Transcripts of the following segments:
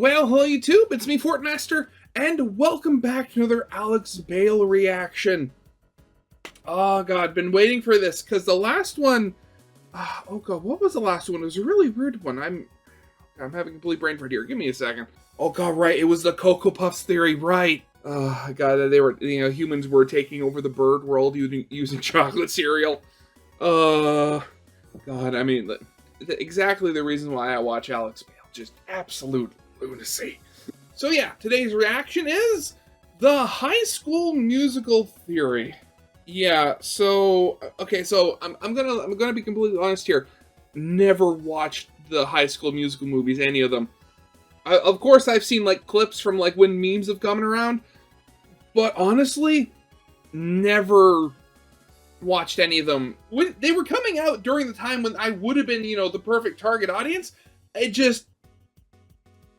Well, hello YouTube, it's me, Fortmaster, and welcome back to another Alex Bale reaction. Oh god, been waiting for this, because the last one... oh god, what was the last one? It was a really weird one. I'm having a complete brain fart here. Give me a second. Oh god, right, it was the Cocoa Puffs theory, right. Oh god, they were, humans were taking over the bird world using chocolate cereal. God, I mean, exactly the reason why I watch Alex Bale. Just absolute lunacy. So yeah, today's reaction is the High School Musical theory. Yeah, so okay, so I'm gonna be completely honest here. Never watched the High School Musical movies, any of them. Of course, I've seen like clips from like when memes have come around, but honestly, never watched any of them. When they were coming out during the time when I would have been, the perfect target audience, it just,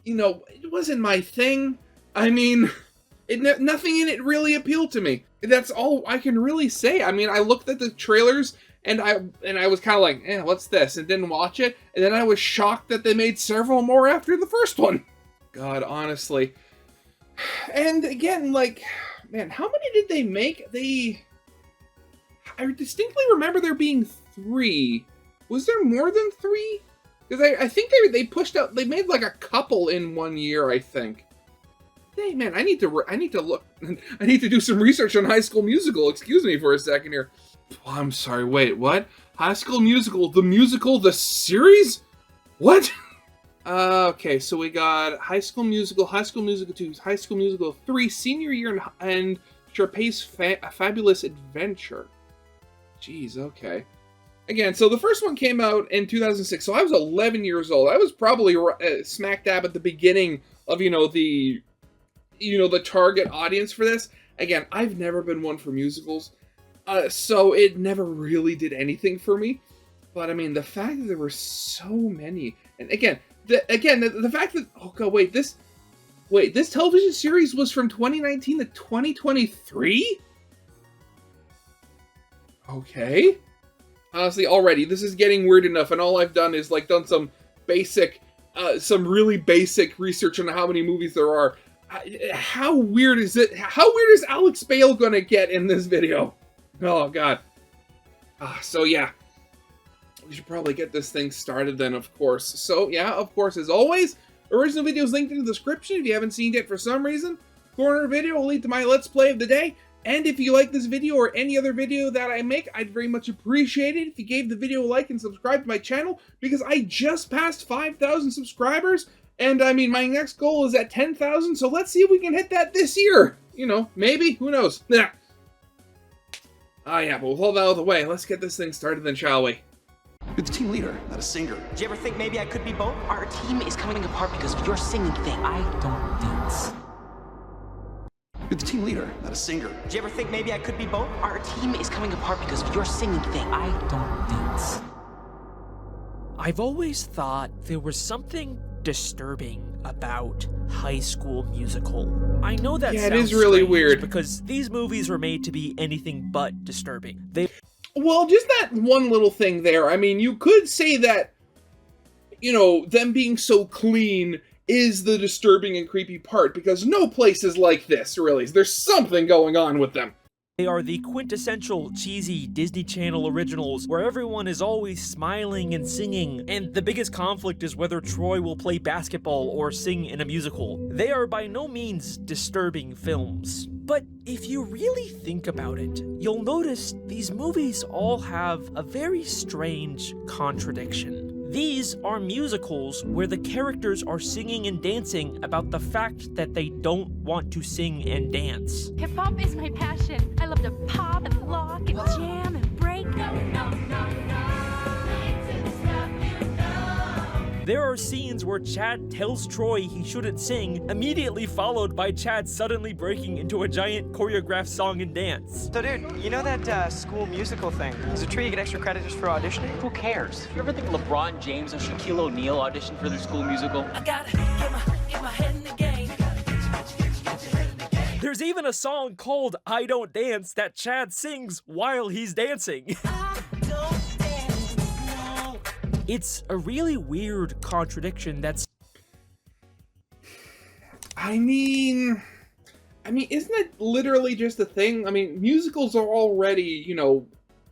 it wasn't my thing. I mean, nothing in it really appealed to me. That's all I can really say. I mean, I looked at the trailers and I was kind of like, what's this? And didn't watch it. And then I was shocked that they made several more after the first one. God, honestly. And again, like, man, how many did they make? I distinctly remember there being 3. Was there more than 3? Because I think they pushed out, they made like a couple in one year, I think. Hey man, I need to look, I need to do some research on High School Musical. Excuse me for a second here. Oh, I'm sorry, wait, what? High School Musical, the series? What? Okay, so we got High School Musical, High School Musical 2, High School Musical 3, Senior Year, and Sharpay's Fabulous Adventure. Jeez, okay. Again, so the first one came out in 2006, so I was 11 years old. I was probably smack dab at the beginning of, the target audience for this. Again, I've never been one for musicals, so it never really did anything for me. But I mean, the fact that there were so many, and again, the fact that, oh god, this television series was from 2019 to 2023? Okay. Honestly, already, this is getting weird enough, and all I've done is, like, done some really basic research on how many movies there are. How weird is it? How weird is Alex Bale gonna get in this video? Oh, God. So, yeah. We should probably get this thing started then, of course. So, yeah, of course, as always, original videos linked in the description if you haven't seen it for some reason. Corner video will lead to my Let's Play of the day. And if you like this video or any other video that I make, I'd very much appreciate it if you gave the video a like and subscribe to my channel, because I just passed 5,000 subscribers, and I mean, my next goal is at 10,000, so let's see if we can hit that this year. Maybe, who knows? Yeah, but with all that out of the way, let's get this thing started then, shall we? You're the team leader, not a singer. Did you ever think maybe I could be both? Our team is coming apart because of your singing thing. I don't dance. You're the team leader, not a singer. Did you ever think maybe I could be both? Our team is coming apart because of your singing thing. I don't dance. I've always thought there was something disturbing about High School Musical. I know that yeah, sounds it is really strange weird because these movies were made to be anything but disturbing. Well, just that one little thing there. I mean, you could say that, them being so clean is the disturbing and creepy part, because no place is like this, really. There's something going on with them. They are the quintessential cheesy Disney Channel originals where everyone is always smiling and singing, and the biggest conflict is whether Troy will play basketball or sing in a musical. They are by no means disturbing films. But if you really think about it, you'll notice these movies all have a very strange contradiction. These are musicals where the characters are singing and dancing about the fact that they don't want to sing and dance. Hip-hop is my passion. I love to pop and lock and jam and break. There are scenes where Chad tells Troy he shouldn't sing, immediately followed by Chad suddenly breaking into a giant choreographed song and dance. So dude, you know that school musical thing? Is it true you get extra credit just for auditioning? Who cares? You ever think LeBron James or Shaquille O'Neal auditioned for their school musical? I gotta get my head in the game. There's even a song called I Don't Dance that Chad sings while he's dancing. It's a really weird contradiction that's I mean, isn't it literally just a thing? I mean, musicals are already, you know,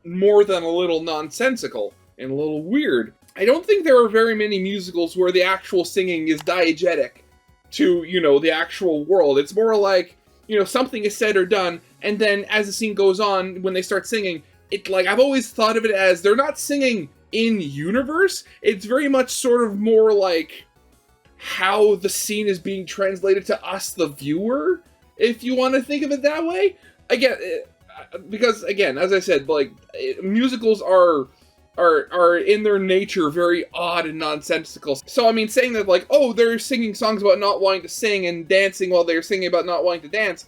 more than a little nonsensical and a little weird. I don't think there are very many musicals where the actual singing is diegetic to, you know, the actual world. It's more like, you know, something is said or done, and then as the scene goes on, when they start singing, it, like, I've always thought of it as they're not singing in universe. It's very much sort of more like how the scene is being translated to us, the viewer, if you want to think of it that way. Again, because again, as I said, like, musicals are in their nature very odd and nonsensical. So I mean, saying that like, oh, they're singing songs about not wanting to sing and dancing while they're singing about not wanting to dance.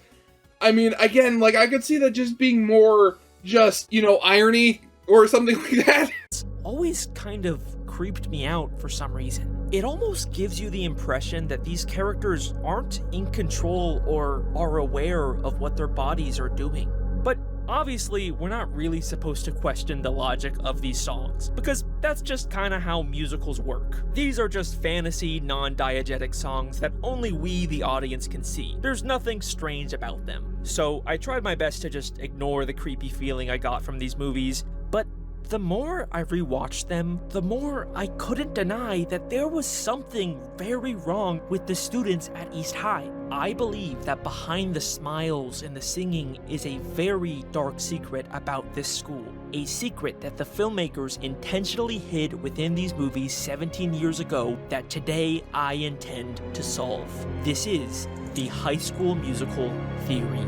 I mean, again, like, I could see that just being more just, you know, irony or something like that. It's always kind of creeped me out for some reason. It almost gives you the impression that these characters aren't in control or are aware of what their bodies are doing. But obviously, we're not really supposed to question the logic of these songs, because that's just kinda how musicals work. These are just fantasy, non-diegetic songs that only we, the audience, can see. There's nothing strange about them. So I tried my best to just ignore the creepy feeling I got from these movies, but the more I rewatched them, the more I couldn't deny that there was something very wrong with the students at East High. I believe that behind the smiles and the singing is a very dark secret about this school. A secret that the filmmakers intentionally hid within these movies 17 years ago that today I intend to solve. This is the High School Musical theory.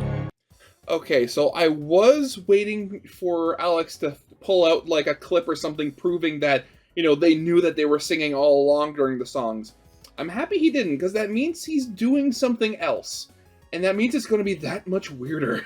Okay, so I was waiting for Alex to pull out like a clip or something proving that, you know, they knew that they were singing all along during the songs. I'm happy he didn't, because that means he's doing something else. And that means it's going to be that much weirder.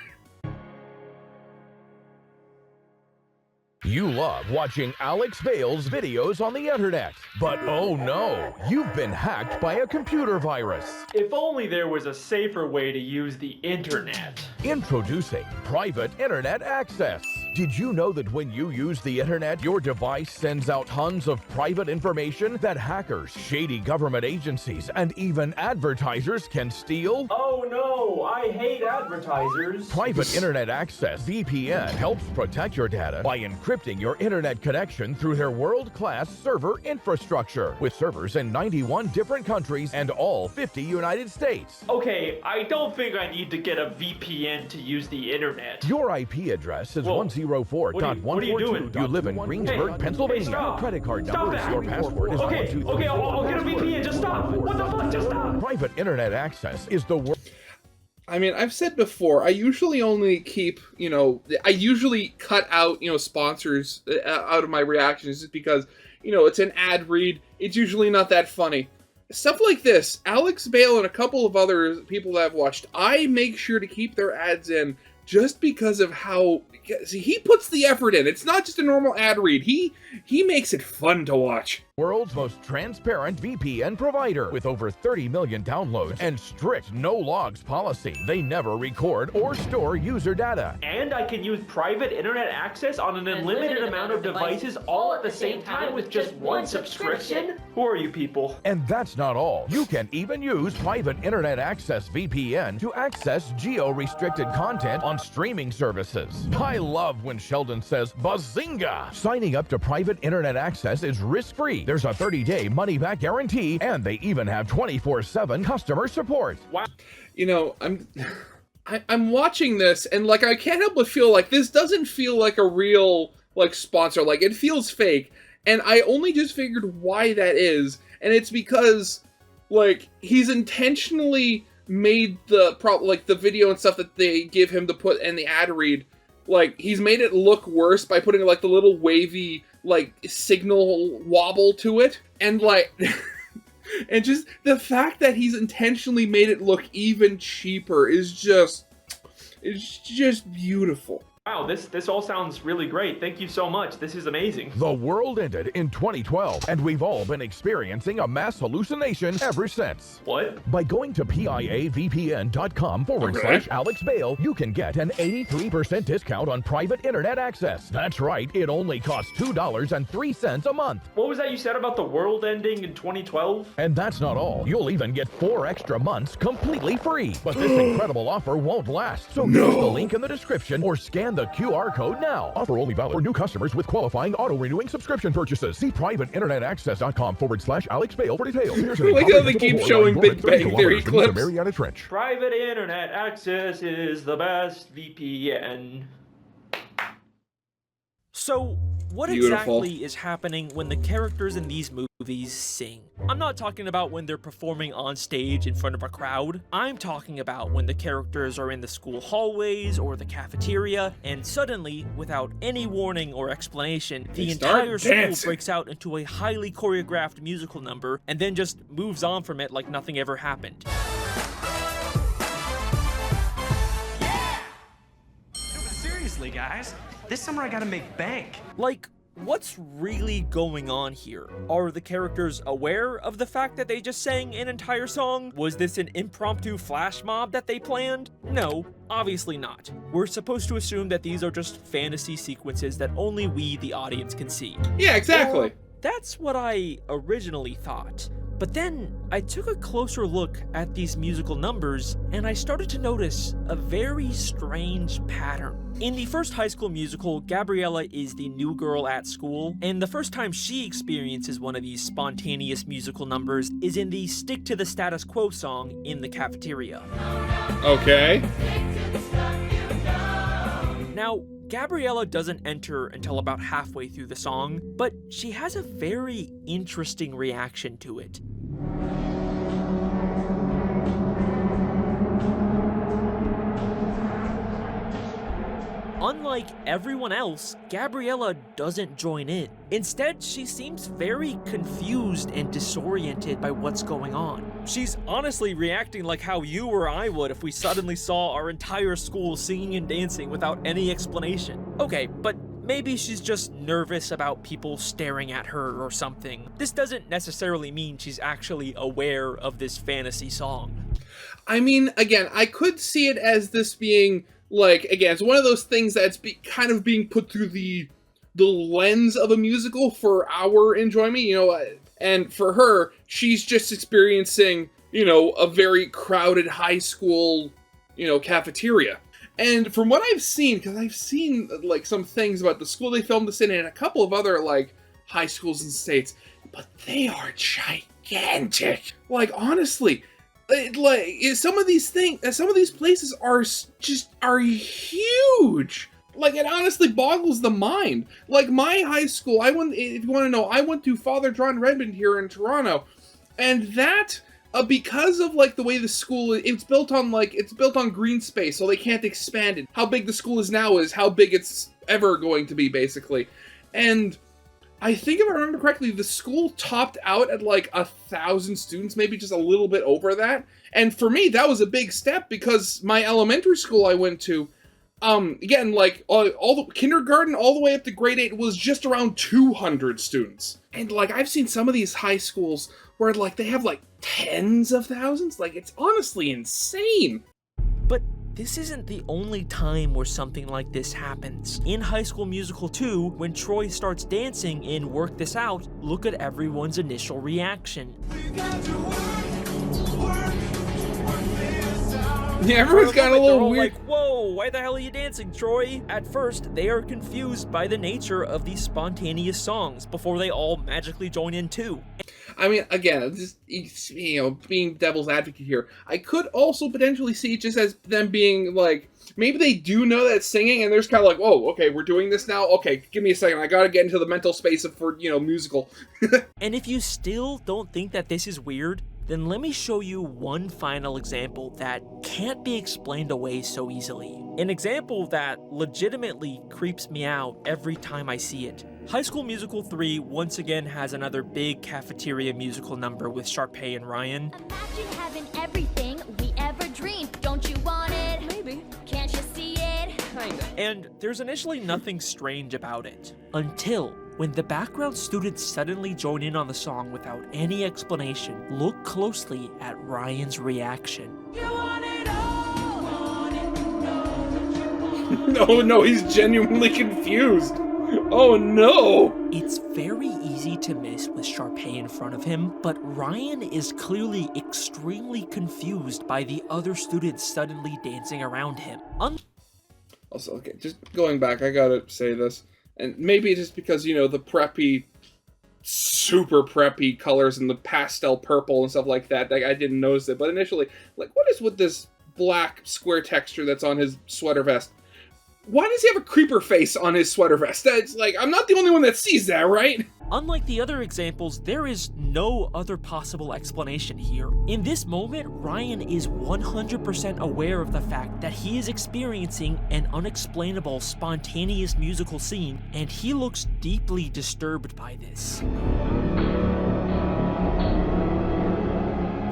You love watching Alex Bale's videos on the internet, but oh no, you've been hacked by a computer virus. If only there was a safer way to use the internet. Introducing Private Internet Access. Did you know that when you use the internet, your device sends out tons of private information that hackers, shady government agencies, and even advertisers can steal? Oh no, I hate advertisers. Private Internet Access VPN helps protect your data by encrypting your internet connection through their world-class server infrastructure, with servers in 91 different countries and all 50 United States. Okay, I don't think I need to get a VPN to use the internet. Your IP address is Whoa. 104.142. What are you doing? You live in Greensburg, Hey, Pennsylvania. hey, stop. Credit card Stop number that. your password is Okay, 123. I'll get a VPN. Just stop. What the fuck? Just stop. Private Internet Access is the world. I mean, I've said before, I usually only keep, you know, I usually cut out, you know, sponsors out of my reactions just because, you know, it's an ad read. It's usually not that funny. Stuff like this, Alex Bale and a couple of other people that I've watched, I make sure to keep their ads in just because of how, see, he puts the effort in. It's not just a normal ad read. He makes it fun to watch. World's most transparent VPN provider with over 30 million downloads and strict no logs policy. They never record or store user data. And I can use private internet access on an unlimited amount of devices all at the same time with just one subscription? Who are you people? And that's not all. You can even use Private Internet Access VPN to access geo-restricted content on streaming services. I love when Sheldon says, "Bazinga!" Signing up to Private Internet Access is risk-free. There's a 30-day money-back guarantee, and they even have 24/7 customer support. Wow. You know, I'm watching this, and like I can't help but feel like this doesn't feel like a real like sponsor. Like it feels fake, and I only just figured why that is, and it's because like he's intentionally made the video and stuff that they give him to put in the ad read. Like he's made it look worse by putting like the little wavy like signal wobble to it, and like and just the fact that he's intentionally made it look even cheaper is just beautiful. Wow, this all sounds really great. Thank you so much. This is amazing. The world ended in 2012, and we've all been experiencing a mass hallucination ever since. What? By going to piavpn.com/Alex Bale, you can get an 83% discount on private internet access. That's right, it only costs $2.03 a month. What was that you said about the world ending in 2012? And that's not all. You'll even get 4 extra months completely free. But this incredible offer won't last. So use the link in the description or scan the QR code now. Offer only valid for new customers with qualifying auto-renewing subscription purchases. See privateinternetaccess.com/Alex Bale for details. Here's an Like how they keep showing Big Bang Theory clips. Mariana Trench. Private internet access is the best VPN. So, what exactly is happening when the characters in these movies sing? I'm not talking about when they're performing on stage in front of a crowd. I'm talking about when the characters are in the school hallways or the cafeteria, and suddenly, without any warning or explanation, the entire school breaks out into a highly choreographed musical number and then just moves on from it like nothing ever happened. Seriously, guys, this summer I gotta make bank. Like, what's really going on here? Are the characters aware of the fact that they just sang an entire song? Was this an impromptu flash mob that they planned? No, obviously not. We're supposed to assume that these are just fantasy sequences that only we, the audience, can see. Yeah, exactly. Well, that's what I originally thought. But then I took a closer look at these musical numbers and I started to notice a very strange pattern. In the first High School Musical, Gabriella is the new girl at school, and the first time she experiences one of these spontaneous musical numbers is in the Stick to the Status Quo song in the cafeteria. Okay. Now, Gabriella doesn't enter until about halfway through the song, but she has a very interesting reaction to it. Unlike everyone else, Gabriella doesn't join in. Instead, she seems very confused and disoriented by what's going on. She's honestly reacting like how you or I would if we suddenly saw our entire school singing and dancing without any explanation. Okay, but maybe she's just nervous about people staring at her or something. This doesn't necessarily mean she's actually aware of this fantasy song. I mean, again, I could see it as this being, like, again, it's one of those things that's kind of being put through the lens of a musical for our enjoyment, you know, and for her, she's just experiencing, you know, a very crowded high school, you know, cafeteria. And from what I've seen, because I've seen, like, some things about the school they filmed this in and a couple of other, like, high schools in states, but they are gigantic. Like, honestly, some of these places are huge. Like, it honestly boggles the mind. Like, my high school, if you want to know, I went to Father John Redmond here in Toronto, and that, because of, like, the way the school, it's built on green space, so they can't expand it. How big the school is now is how big it's ever going to be, basically. And I think if I remember correctly, the school topped out at like 1,000 students, maybe just a little bit over that. And for me, that was a big step because my elementary school I went to, again, like all the kindergarten all the way up to grade 8 was just around 200 students. And like I've seen some of these high schools where like they have like tens of thousands. Like it's honestly insane. But this isn't the only time where something like this happens. In High School Musical 2, when Troy starts dancing in Work This Out, look at everyone's initial reaction. Yeah, everyone's got a little weird. Like, whoa, why the hell are you dancing, Troy? At first, they are confused by the nature of these spontaneous songs before they all magically join in too. I mean, again, just, you know, being devil's advocate here, I could also potentially see it just as them being like, maybe they do know that it's singing and they're just kind of like, oh, okay, we're doing this now? Okay, give me a second, I gotta get into the mental space for, you know, musical. And if you still don't think that this is weird, then let me show you one final example that can't be explained away so easily. An example that legitimately creeps me out every time I see it. High School Musical 3 once again has another big cafeteria musical number with Sharpay and Ryan. Imagine having everything we ever dreamed. Don't you want it? Maybe. Can't you see it? Kinda. And there's initially nothing strange about it, until when the background students suddenly join in on the song without any explanation. Look closely at Ryan's reaction. No, he's genuinely confused. Oh no! It's very easy to miss with Sharpay in front of him, but Ryan is clearly extremely confused by the other students suddenly dancing around him. Also, okay, just going back, I gotta say this, and maybe just because, you know, the preppy, super preppy colors and the pastel purple and stuff like that, I didn't notice it, but initially, like, what is with this black square texture that's on his sweater vest? Why does he have a creeper face on his sweater vest? That's like, I'm not the only one that sees that, right? Unlike the other examples, there is no other possible explanation here. In this moment, Ryan is 100% aware of the fact that he is experiencing an unexplainable, spontaneous musical scene, and he looks deeply disturbed by this.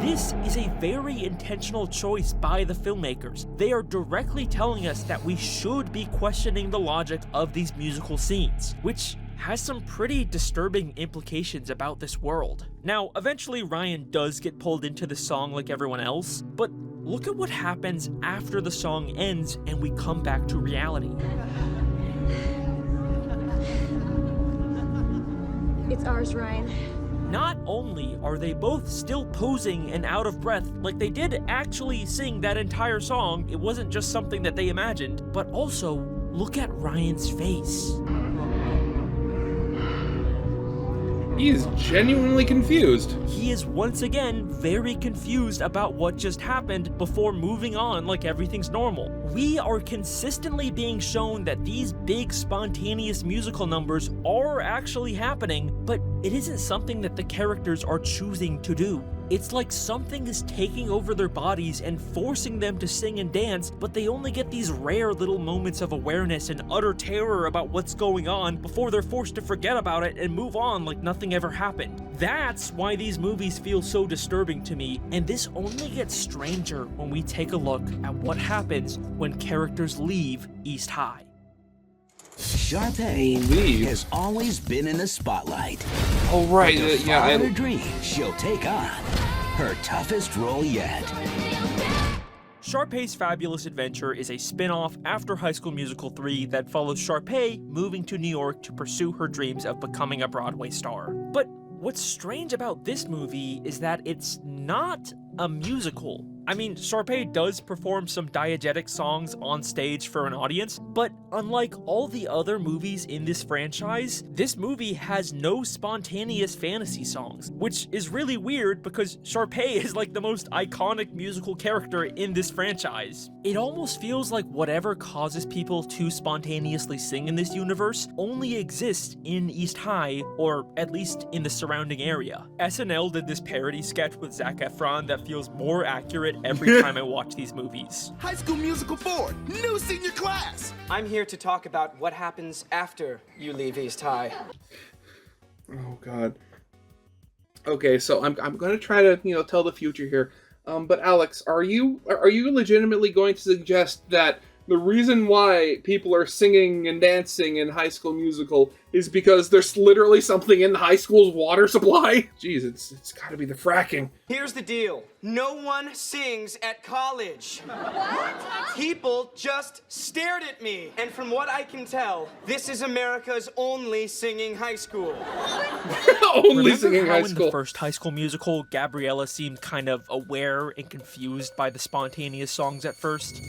This is a very intentional choice by the filmmakers. They are directly telling us that we should be questioning the logic of these musical scenes, which has some pretty disturbing implications about this world. Now, eventually Ryan does get pulled into the song like everyone else, but look at what happens after the song ends and we come back to reality. It's ours, Ryan. Not only are they both still posing and out of breath, like they did actually sing that entire song, it wasn't just something that they imagined, but also, look at Ryan's face. He is genuinely confused. He is once again very confused about what just happened before moving on like everything's normal. We are consistently being shown that these big spontaneous musical numbers are actually happening, but it isn't something that the characters are choosing to do. It's like something is taking over their bodies and forcing them to sing and dance, but they only get these rare little moments of awareness and utter terror about what's going on before they're forced to forget about it and move on like nothing ever happened. That's why these movies feel so disturbing to me, and this only gets stranger when we take a look at what happens when characters leave East High. Sharpay has always been in the spotlight. Oh, right, yeah. Her dream, she'll take on her toughest role yet. Sharpay's Fabulous Adventure is a spin-off after High School Musical 3 that follows Sharpay moving to New York to pursue her dreams of becoming a Broadway star. But what's strange about this movie is that it's not a musical. I mean, Sharpay does perform some diegetic songs on stage for an audience, but unlike all the other movies in this franchise, this movie has no spontaneous fantasy songs, which is really weird because Sharpay is like the most iconic musical character in this franchise. It almost feels like whatever causes people to spontaneously sing in this universe only exists in East High, or at least in the surrounding area. SNL did this parody sketch with Zac Efron that feels more accurate every time I watch these movies. High School Musical 4, new senior class! I'm here to talk about what happens after you leave East High. Oh, God. Okay, so I'm gonna try to, tell the future here. But Alex, are you legitimately going to suggest that the reason why people are singing and dancing in High School Musical is because there's literally something in high school's water supply? Jeez, it's gotta be the fracking. Here's the deal. No one sings at college. What? People just stared at me. And from what I can tell, this is America's only singing high school. Only singing high in school. The first High School Musical, Gabriella seemed kind of aware and confused by the spontaneous songs at first?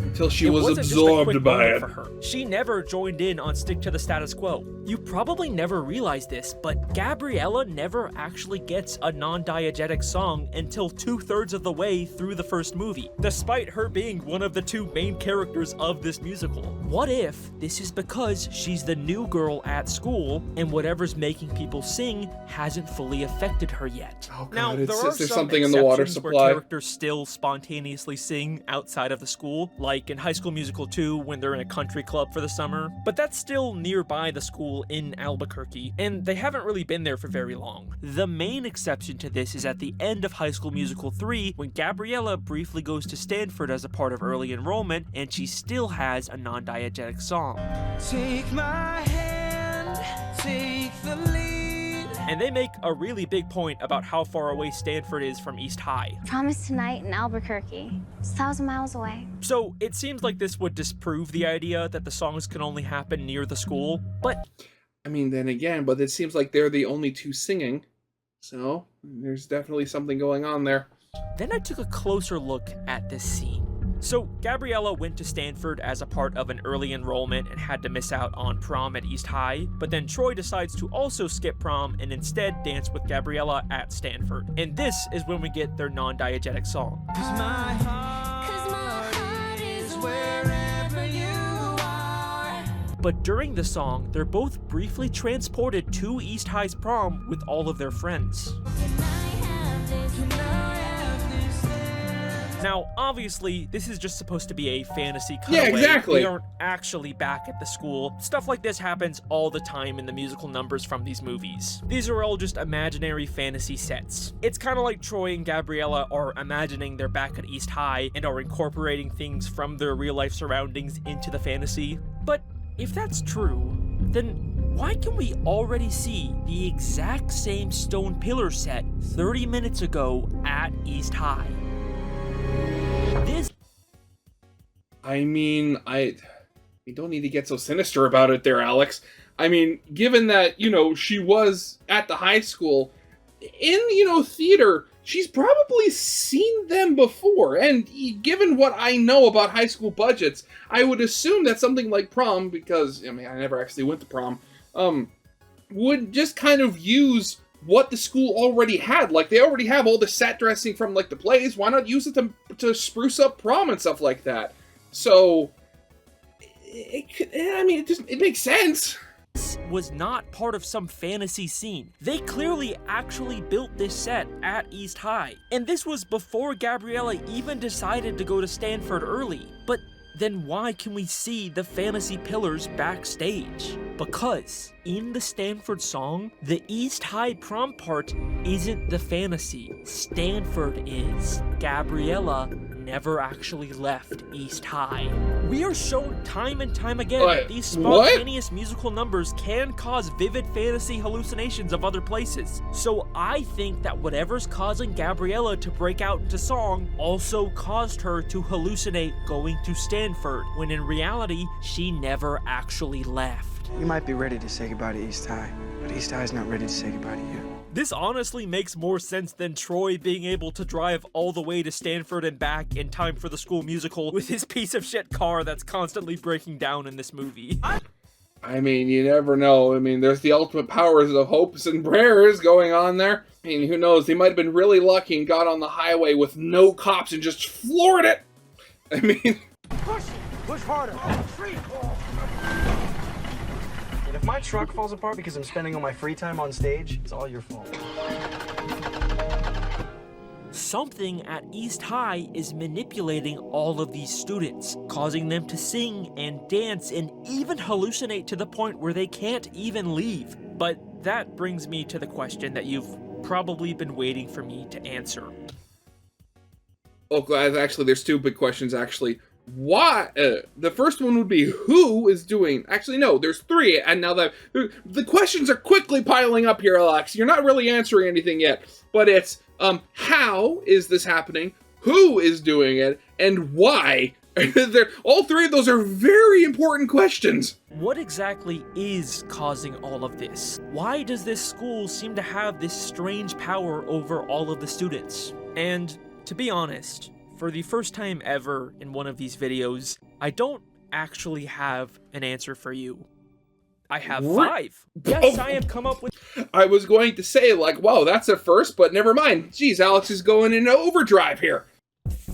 Until she was absorbed by it. For her. She never joined in on Stick to the Status Quo. You probably never realized this, but Gabriella never actually gets a non-diegetic song until 2/3 of the way through the first movie, despite her being one of the two main characters of this musical. What if this is because she's the new girl at school, and whatever's making people sing hasn't fully affected her yet? Oh God, now, there's something in the water supply. Where characters still spontaneously sing outside of the school, like like in High School Musical 2 when they're in a country club for the summer, but that's still nearby the school in Albuquerque, and they haven't really been there for very long. The main exception to this is at the end of High School Musical 3 when Gabriella briefly goes to Stanford as a part of early enrollment, and she still has a non-diegetic song. Take my hand, take the lead. And they make a really big point about how far away Stanford is from East High. Promise tonight in Albuquerque. It's 1,000 miles away. So it seems like this would disprove the idea that the songs can only happen near the school, but... I mean, then again, but it seems like they're the only two singing, so there's definitely something going on there. Then I took a closer look at this scene. So Gabriella went to Stanford as a part of an early enrollment and had to miss out on prom at East High, but then Troy decides to also skip prom and instead dance with Gabriella at Stanford. And this is when we get their non-diegetic song. Cause my heart is wherever you are. But during the song, they're both briefly transported to East High's prom with all of their friends. Now, obviously, this is just supposed to be a fantasy cutaway. Yeah, exactly. They aren't actually back at the school. Stuff like this happens all the time in the musical numbers from these movies. These are all just imaginary fantasy sets. It's kind of like Troy and Gabriella are imagining they're back at East High and are incorporating things from their real-life surroundings into the fantasy. But if that's true, then why can we already see the exact same stone pillar set 30 minutes ago at East High? I mean, you don't need to get so sinister about it there, Alex. I mean, given that, she was at the high school, in, theater, she's probably seen them before. And given what I know about high school budgets, I would assume that something like prom, because, I never actually went to prom, would just kind of use what the school already had. Like, they already have all the set dressing from, like, the plays. Why not use it to spruce up prom and stuff like that? So, it makes sense. This was not part of some fantasy scene. They clearly actually built this set at East High. And this was before Gabriella even decided to go to Stanford early. But then why can we see the fantasy pillars backstage? Because in the Stanford song, the East High prom part isn't the fantasy. Stanford is. Gabriella never actually left East High. We are shown time and time again that these spontaneous musical numbers can cause vivid fantasy hallucinations of other places. So I think that whatever's causing Gabriella to break out into song also caused her to hallucinate going to Stanford, when in reality, she never actually left. You might be ready to say goodbye to East High, but East High's not ready to say goodbye to you. This honestly makes more sense than Troy being able to drive all the way to Stanford and back in time for the school musical with his piece of shit car that's constantly breaking down in this movie. You never know. There's the ultimate powers of hopes and prayers going on there. Who knows? They might have been really lucky and got on the highway with no cops and just floored it. Push harder. And if my truck falls apart because I'm spending all my free time on stage, it's all your fault. Something at East High is manipulating all of these students, causing them to sing and dance and even hallucinate to the point where they can't even leave. But that brings me to the question that you've probably been waiting for me to answer. Oh, actually, there's two big questions, actually. Why? The first one would be, who is doing... Actually, no, there's three, and now the questions are quickly piling up here, Alex. You're not really answering anything yet, but it's, how is this happening? Who is doing it? And why? All three of those are very important questions. What exactly is causing all of this? Why does this school seem to have this strange power over all of the students? And to be honest, for the first time ever in one of these videos, I don't actually have an answer for you. I have five. Yes, I have come up with... I was going to say, wow, that's a first, but never mind. Jeez, Alex is going into overdrive here.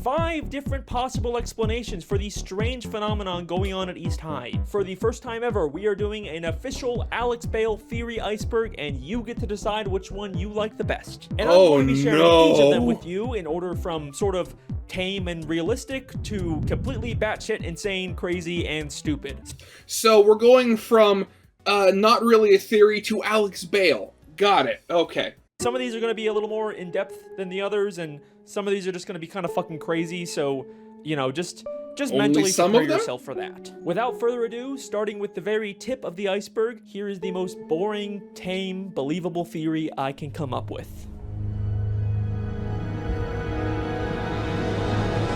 5 different possible explanations for the strange phenomenon going on at East High. For the first time ever, we are doing an official Alex Bale theory iceberg, and you get to decide which one you like the best. And I'm going to be sharing each of them with you in order from sort of tame and realistic to completely batshit insane, crazy, and stupid. So we're going from not really a theory to Alex Bale. Got it. Okay. Some of these are going to be a little more in-depth than the others, and some of these are just going to be kind of fucking crazy, so, you know, just mentally prepare yourself for that. Without further ado, starting with the very tip of the iceberg, here is the most boring, tame, believable theory I can come up with.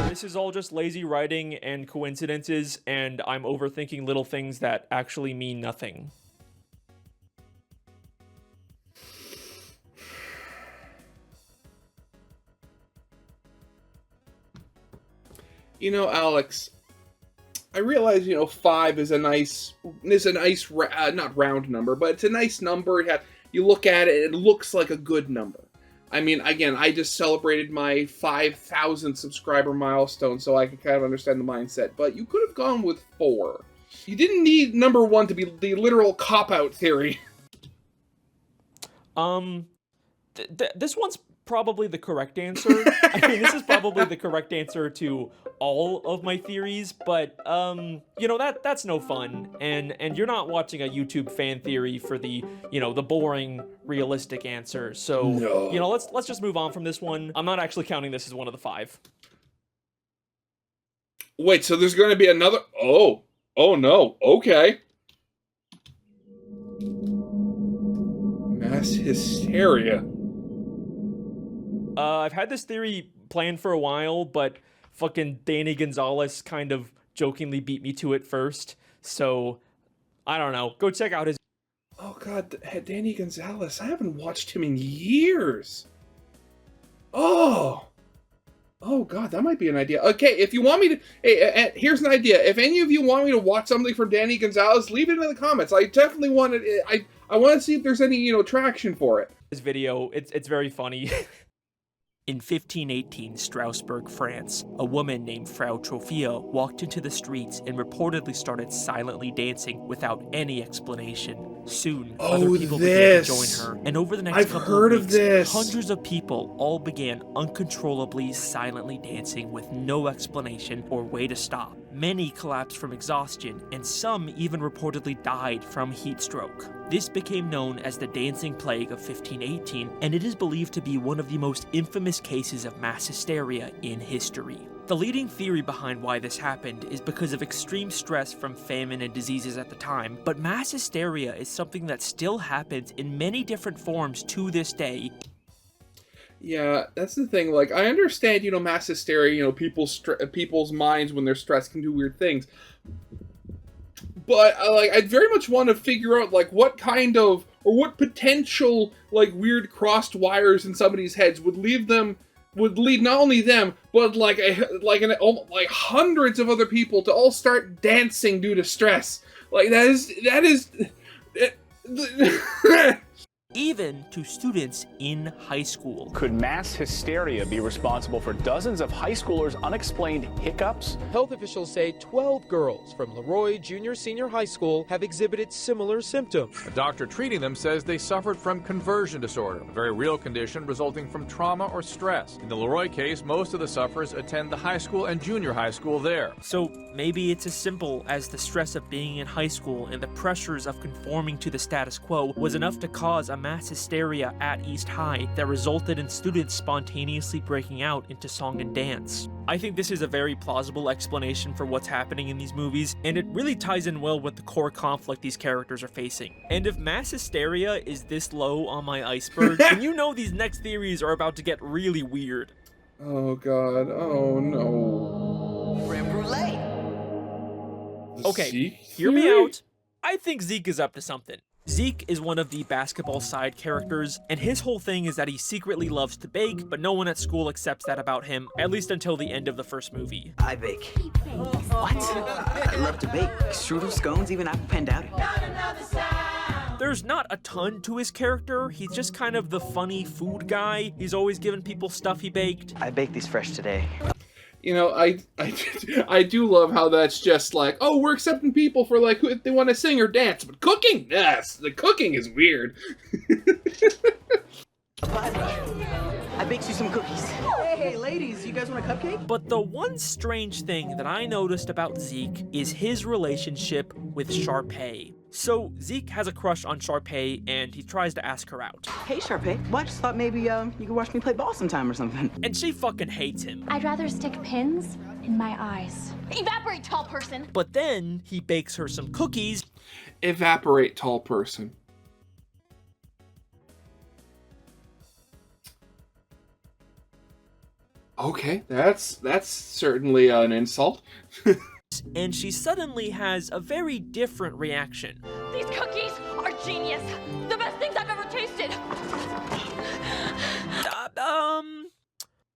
This is all just lazy writing and coincidences, and I'm overthinking little things that actually mean nothing. You know, Alex, I realize, you know, 5 is a nice, not round number, but it's a nice number. You look at it, it looks like a good number. I mean, again, I just celebrated my 5,000 subscriber milestone, so I can kind of understand the mindset, but you could have gone with 4. You didn't need number 1 to be the literal cop-out theory. This one's probably the correct answer. I mean, this is probably the correct answer to all of my theories, but you know, that's no fun, and you're not watching a YouTube fan theory for the, you know, the boring realistic answer. So no. You know, let's just move on from this one. I'm not actually counting this as one of the 5. Wait, so there's going to be another? Oh no. Okay. Mass hysteria. I've had this theory planned for a while, but fucking Danny Gonzalez kind of jokingly beat me to it first. So, I don't know. Go check out his... Oh god, Danny Gonzalez. I haven't watched him in years. Oh god, that might be an idea. Okay, if you want me to... Hey, here's an idea. If any of you want me to watch something from Danny Gonzalez, leave it in the comments. I definitely want it. I want to see if there's any, you know, traction for it. This video, it's very funny. In 1518 Strasbourg, France, a woman named Frau Trophia walked into the streets and reportedly started silently dancing without any explanation. Soon, other people began to join her, and over the next couple of weeks, hundreds of people all began uncontrollably, silently dancing with no explanation or way to stop. Many collapsed from exhaustion, and some even reportedly died from heat stroke. This became known as the Dancing Plague of 1518, and it is believed to be one of the most infamous cases of mass hysteria in history. The leading theory behind why this happened is because of extreme stress from famine and diseases at the time, but mass hysteria is something that still happens in many different forms to this day. Yeah, that's the thing. Like, I understand, you know, mass hysteria, you know, people's minds when they're stressed can do weird things. But, like, I'd very much want to figure out, like, what kind of, or what potential, like, weird crossed wires in somebody's heads would lead not only them, but, like hundreds of other people to all start dancing due to stress. Like, that is... Even to students in high school. Could mass hysteria be responsible for dozens of high schoolers' unexplained hiccups? Health officials say 12 girls from Leroy Junior Senior High School have exhibited similar symptoms. A doctor treating them says they suffered from conversion disorder, a very real condition resulting from trauma or stress. In the Leroy case, most of the sufferers attend the high school and junior high school there. So maybe it's as simple as the stress of being in high school and the pressures of conforming to the status quo was enough to cause a mass hysteria at East High that resulted in students spontaneously breaking out into song and dance. I think this is a very plausible explanation for what's happening in these movies, and it really ties in well with the core conflict these characters are facing. And if mass hysteria is this low on my iceberg, then you know these next theories are about to get really weird. Oh god, oh no. Creme brulee. Okay, hear me out. I think Zeke is up to something. Zeke is one of the basketball side characters, and his whole thing is that he secretly loves to bake, but no one at school accepts that about him, at least until the end of the first movie. I bake. What? I love to bake. Strudel, scones, even apple pan dowdy. There's not a ton to his character. He's just kind of the funny food guy. He's always giving people stuff he baked. I baked these fresh today. You know, I do love how that's just like, oh, we're accepting people for, like, if they want to sing or dance, but cooking? Yes, the cooking is weird. I baked you some cookies. Hey, ladies, you guys want a cupcake? But the one strange thing that I noticed about Zeke is his relationship with Sharpay. So Zeke has a crush on Sharpay and he tries to ask her out. Hey, Sharpay. Well, I just thought maybe you could watch me play ball sometime or something. And she fucking hates him. I'd rather stick pins in my eyes. Evaporate, tall person. But then he bakes her some cookies. Evaporate, tall person. Okay, that's certainly an insult. And she suddenly has a very different reaction. These cookies are genius. The best things I've ever tasted.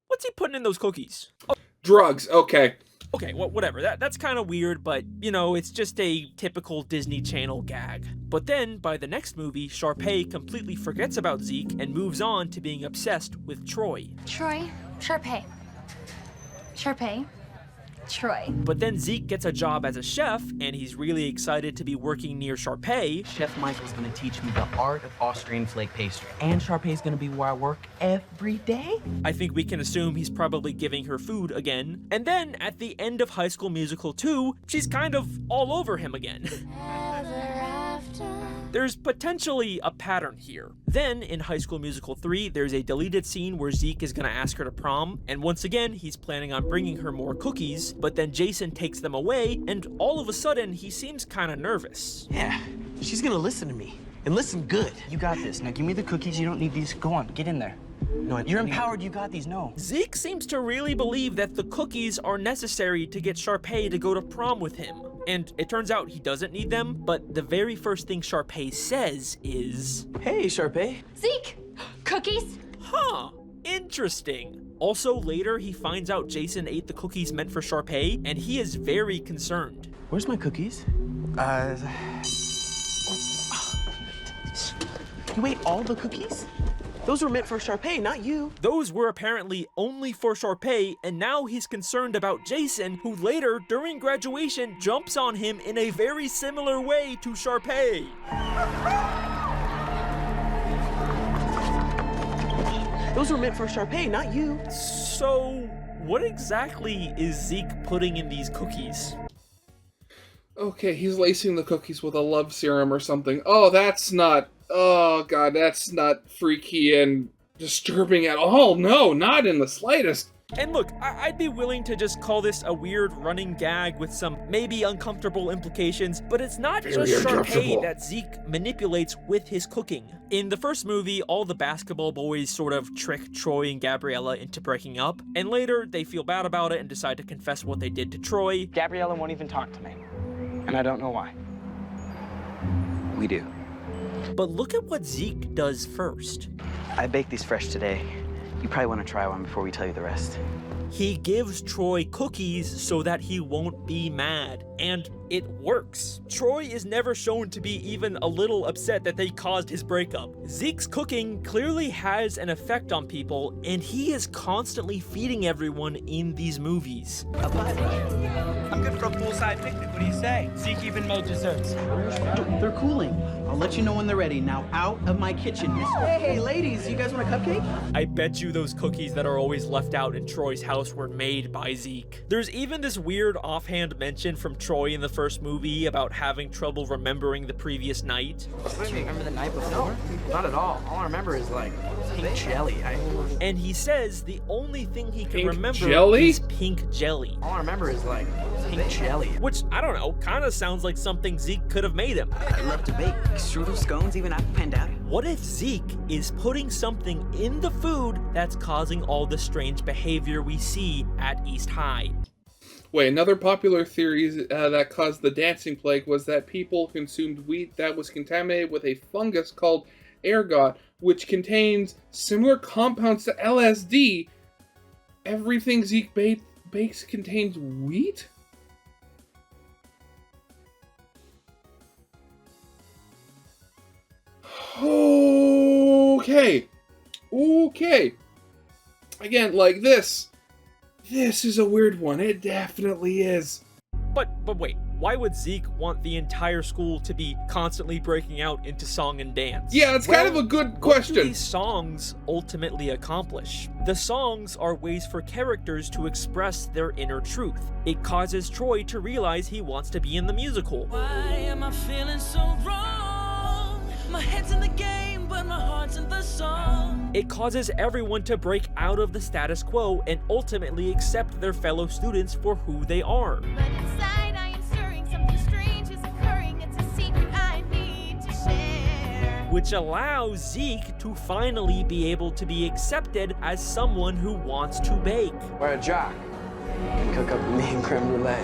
What's he putting in those cookies? Oh. Drugs, okay. Okay, well, whatever. That's kind of weird, but, you know, it's just a typical Disney Channel gag. But then, by the next movie, Sharpay completely forgets about Zeke and moves on to being obsessed with Troy. Troy, Sharpay. Sharpay. Troy. But then Zeke gets a job as a chef, and he's really excited to be working near Sharpay. Chef Michael's gonna teach me the art of Austrian flake pastry. And Sharpay's gonna be where I work every day. I think we can assume he's probably giving her food again. And then, at the end of High School Musical 2, she's kind of all over him again. There's potentially a pattern here. Then, in High School Musical 3, there's a deleted scene where Zeke is gonna ask her to prom, and once again, he's planning on bringing her more cookies, but then Jason takes them away, and all of a sudden, he seems kinda nervous. Yeah, she's gonna listen to me, and listen good. You got this. Now give me the cookies. You don't need these. Go on, get in there. No, you're empowered. You got these. No. Zeke seems to really believe that the cookies are necessary to get Sharpay to go to prom with him. And it turns out he doesn't need them, but the very first thing Sharpay says is... Hey, Sharpay. Zeke! Cookies? Huh. Interesting. Also, later, he finds out Jason ate the cookies meant for Sharpay, and he is very concerned. Where's my cookies? You ate all the cookies? Those were meant for Sharpay, not you. Those were apparently only for Sharpay, and now he's concerned about Jason, who later, during graduation, jumps on him in a very similar way to Sharpay. Those were meant for Sharpay, not you. So, what exactly is Zeke putting in these cookies? Okay, he's lacing the cookies with a love serum or something. Oh, that's not... Oh, God, that's not freaky and disturbing at all. No, not in the slightest. And look, I'd be willing to just call this a weird running gag with some maybe uncomfortable implications, but it's not just Sharpay that Zeke manipulates with his cooking. In the first movie, all the basketball boys sort of trick Troy and Gabriella into breaking up, and later they feel bad about it and decide to confess what they did to Troy. Gabriella won't even talk to me, and I don't know why. We do. But look at what Zeke does first. I baked these fresh today. You probably want to try one before we tell you the rest. He gives Troy cookies so that he won't be mad, and it works. Troy is never shown to be even a little upset that they caused his breakup. Zeke's cooking clearly has an effect on people, and he is constantly feeding everyone in these movies. I'm good for a poolside picnic. What do you say? Zeke even made desserts. They're cooling. I'll let you know when they're ready. Now out of my kitchen, miss. Hey, ladies, you guys want a cupcake? I bet you those cookies that are always left out in Troy's house were made by Zeke. There's even this weird offhand mention from Troy in the first movie about having trouble remembering the previous night. Do you remember the night before? No, not at all. All I remember is like pink jelly. And he says the only thing he can pink remember jelly? is pink jelly. All I remember is like pink jelly. Which, I don't know, kind of sounds like something Zeke could have made him. I love to bake. Strudel, scones, even apple panda. What if Zeke is putting something in the food that's causing all the strange behavior we see at East High? Wait, another popular theory that caused the dancing plague was that people consumed wheat that was contaminated with a fungus called ergot, which contains similar compounds to LSD. Everything Zeke bakes contains wheat? Okay. Again, like this is a weird one. It definitely is. But wait, Why would Zeke want the entire school to be constantly breaking out into song and dance? Yeah, it's kind of a good question. What do these songs ultimately accomplish? The songs are ways for characters to express their inner truth. It causes Troy to realize he wants to be in the musical. Why am I feeling so wrong? My head's in the game, but my heart's in the song. It causes everyone to break out of the status quo and ultimately accept their fellow students for who they are. But inside I am stirring, something strange is occurring. It's a secret I need to share. Which allows Zeke to finally be able to be accepted as someone who wants to bake. We're a jock. Can cook up a mean creme brulee.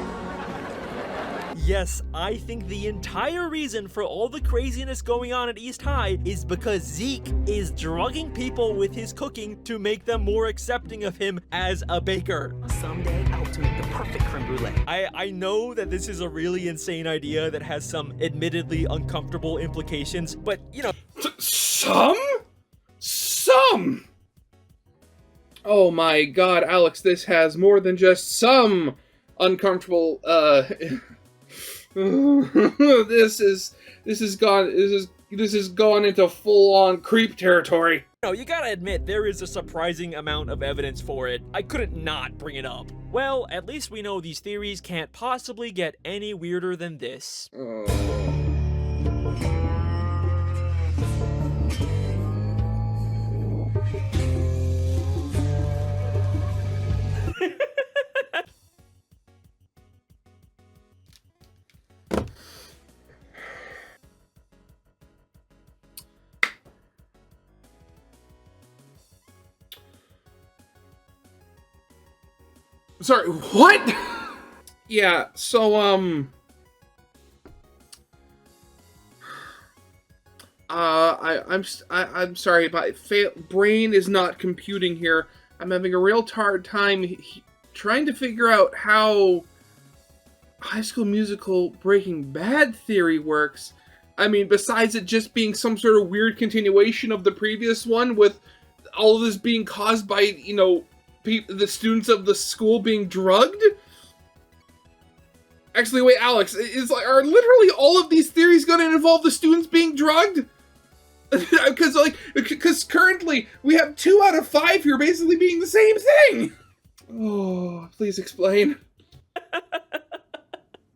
Yes, I think the entire reason for all the craziness going on at East High is because Zeke is drugging people with his cooking to make them more accepting of him as a baker. Someday I hope to make the perfect creme brulee. I know that this is a really insane idea that has some admittedly uncomfortable implications, but you know... Some? Oh my god, Alex, this has more than just some uncomfortable, this has gone into full-on creep territory. No, you gotta admit, there is a surprising amount of evidence for it. I couldn't not bring it up. Well, at least we know these theories can't possibly get any weirder than this. Sorry, what? Yeah, so, I'm sorry, my brain is not computing here. I'm having a real hard time trying to figure out how High School Musical Breaking Bad theory works. I mean, besides it just being some sort of weird continuation of the previous one, with all of this being caused by, you know, the students of the school being drugged? Actually, wait, Alex, are literally all of these theories going to involve the students being drugged? Because currently we have 2 out of 5 here basically being the same thing. Oh, please explain.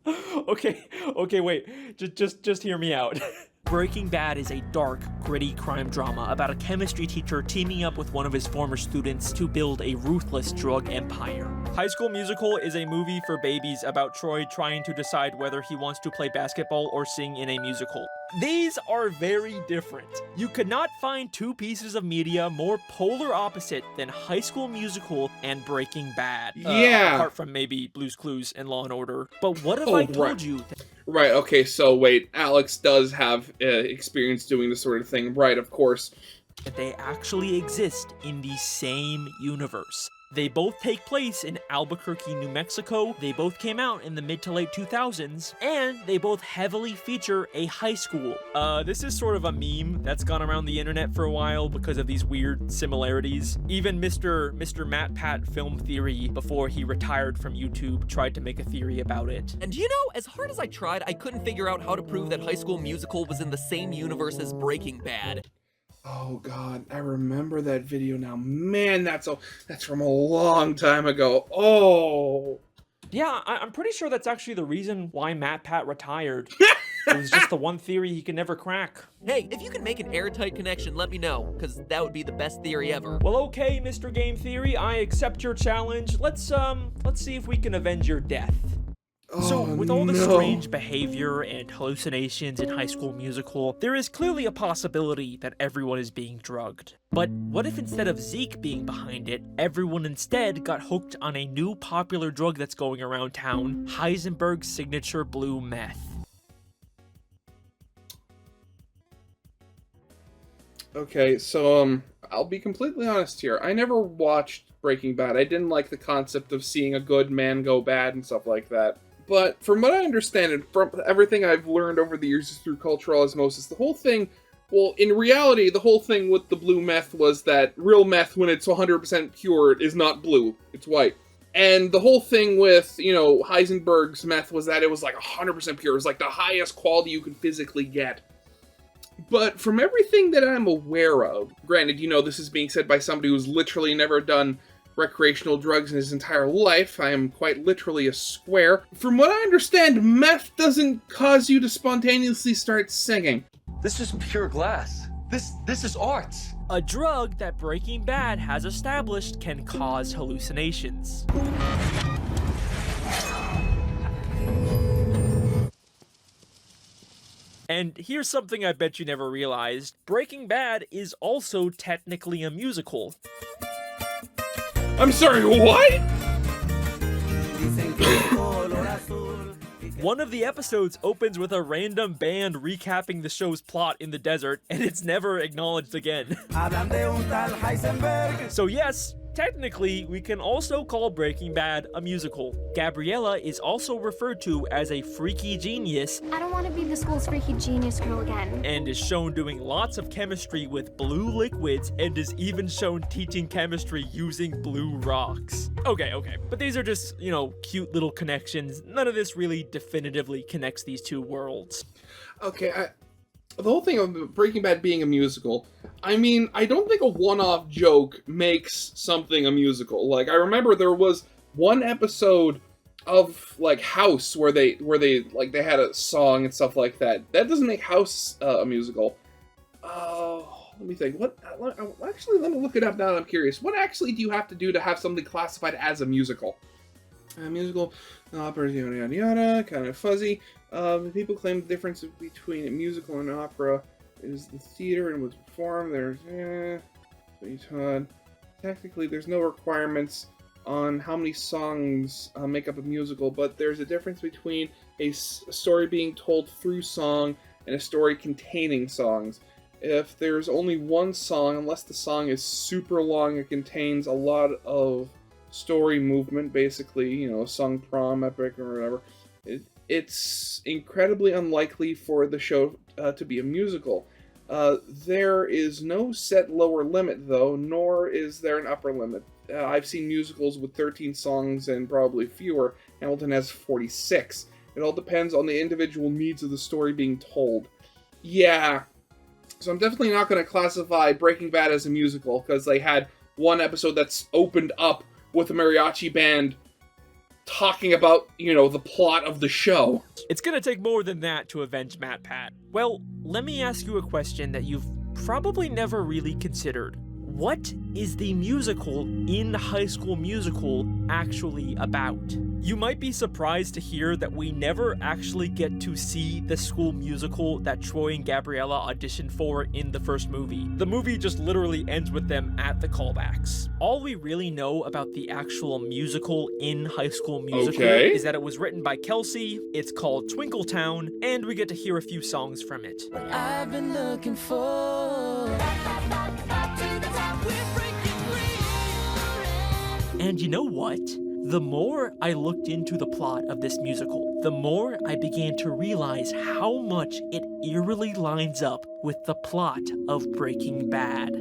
Okay, wait. Just hear me out. Breaking Bad is a dark, gritty crime drama about a chemistry teacher teaming up with one of his former students to build a ruthless drug empire. High School Musical is a movie for babies about Troy trying to decide whether he wants to play basketball or sing in a musical. These are very different. You could not find 2 pieces of media more polar opposite than High School Musical and Breaking Bad. Yeah. Apart from maybe Blue's Clues and Law & Order. But what if I told you... Right, okay, so wait, Alex does have experience doing this sort of thing. Right, of course. That they actually exist in the same universe. They both take place in Albuquerque, New Mexico, they both came out in the mid to late 2000s, and they both heavily feature a high school. This is sort of a meme that's gone around the internet for a while because of these weird similarities. Even Mr. Matt Pat Film Theory, before he retired from YouTube, tried to make a theory about it. And you know, as hard as I tried, I couldn't figure out how to prove that High School Musical was in the same universe as Breaking Bad. Oh god, I remember that video now. Man, that's from a long time ago. Oh. Yeah, I'm pretty sure that's actually the reason why Matt Pat retired. It was just the one theory he could never crack. Hey, if you can make an airtight connection, let me know, because that would be the best theory ever. Well, okay, Mr. Game Theory, I accept your challenge. Let's see if we can avenge your death. So, with all the strange behavior and hallucinations in High School Musical, there is clearly a possibility that everyone is being drugged. But what if instead of Zeke being behind it, everyone instead got hooked on a new popular drug that's going around town, Heisenberg's signature blue meth? Okay, so, I'll be completely honest here. I never watched Breaking Bad. I didn't like the concept of seeing a good man go bad and stuff like that. But from what I understand, and from everything I've learned over the years through cultural osmosis, the whole thing, well, in reality, the whole thing with the blue meth was that real meth, when it's 100% pure, is not blue. It's white. And the whole thing with, you know, Heisenberg's meth was that it was like 100% pure. It was like the highest quality you could physically get. But from everything that I'm aware of, granted, you know, this is being said by somebody who's literally never done recreational drugs in his entire life. I am quite literally a square. From what I understand, meth doesn't cause you to spontaneously start singing. This is pure glass. This is art. A drug that Breaking Bad has established can cause hallucinations. And here's something I bet you never realized. Breaking Bad is also technically a musical. I'm sorry, what? One of the episodes opens with a random band recapping the show's plot in the desert, and it's never acknowledged again. So yes, technically, we can also call Breaking Bad a musical. Gabriella is also referred to as a freaky genius. I don't want to be the school's freaky genius girl again. And is shown doing lots of chemistry with blue liquids, and is even shown teaching chemistry using blue rocks. Okay, but these are just, you know, cute little connections. None of this really definitively connects these two worlds. Okay, the whole thing of Breaking Bad being a musical, I mean, I don't think a one-off joke makes something a musical. Like, I remember there was one episode of, like, House where they had a song and stuff like that. That doesn't make House a musical. Let me think. Actually, let me look it up now that I'm curious. What actually do you have to do to have something classified as a musical? A musical, opera, yada yada yada, kind of fuzzy. People claim the difference between a musical and an opera is the theater and was performed. There's, technically, there's no requirements on how many songs make up a musical, but there's a difference between a story being told through song and a story containing songs. If there's only one song, unless the song is super long, it contains a lot of story movement, basically, you know, sung prom, epic, or whatever. It's incredibly unlikely for the show to be a musical. There is no set lower limit, though, nor is there an upper limit. I've seen musicals with 13 songs and probably fewer. Hamilton has 46. It all depends on the individual needs of the story being told. Yeah, so I'm definitely not going to classify Breaking Bad as a musical, because they had one episode that's opened up with a mariachi band talking about, you know, the plot of the show. It's gonna take more than that to avenge Matt Pat. Well, let me ask you a question that you've probably never really considered. What is the musical in High School Musical actually about? You might be surprised to hear that we never actually get to see the school musical that Troy and Gabriella auditioned for in the first movie. The movie just literally ends with them at the callbacks. All we really know about the actual musical in High School Musical is that it was written by Kelsey, it's called Twinkletown, and we get to hear a few songs from it. I've been looking for. And you know what? The more I looked into the plot of this musical, the more I began to realize how much it eerily lines up with the plot of Breaking Bad.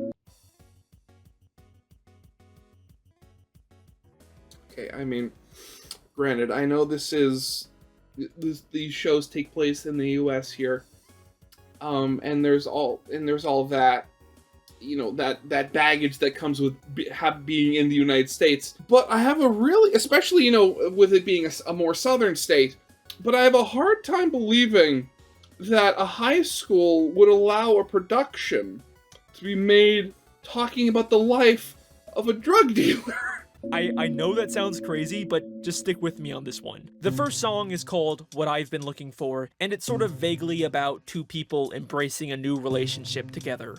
Okay, I mean, granted, I know these shows take place in the U.S. here, and there's all that, you know, that baggage that comes with being in the United States. But I have a really, especially, you know, with it being a more southern state, but I have a hard time believing that a high school would allow a production to be made talking about the life of a drug dealer. I know that sounds crazy, but just stick with me on this one. The first song is called What I've Been Looking For, and it's sort of vaguely about two people embracing a new relationship together.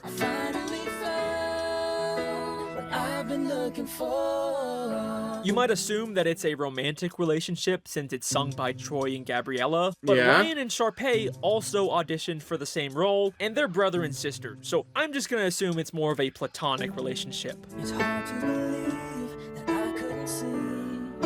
I've been looking for. You might assume that it's a romantic relationship since it's sung by Troy and Gabriella, but Yeah. Ryan and Sharpay also auditioned for the same role, and they're brother and sister, so I'm just gonna assume it's more of a platonic relationship. It's hard to believe that I couldn't see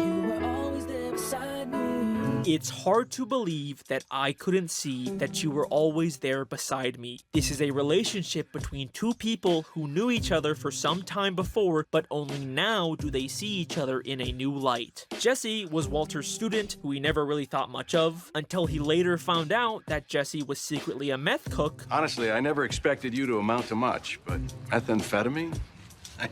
you were always there beside me. It's hard to believe that I couldn't see that you were always there beside me. This is a relationship between two people who knew each other for some time before, but only now do they see each other in a new light. Jesse was Walter's student, who he never really thought much of, until he later found out that Jesse was secretly a meth cook. Honestly, I never expected you to amount to much, but methamphetamine? I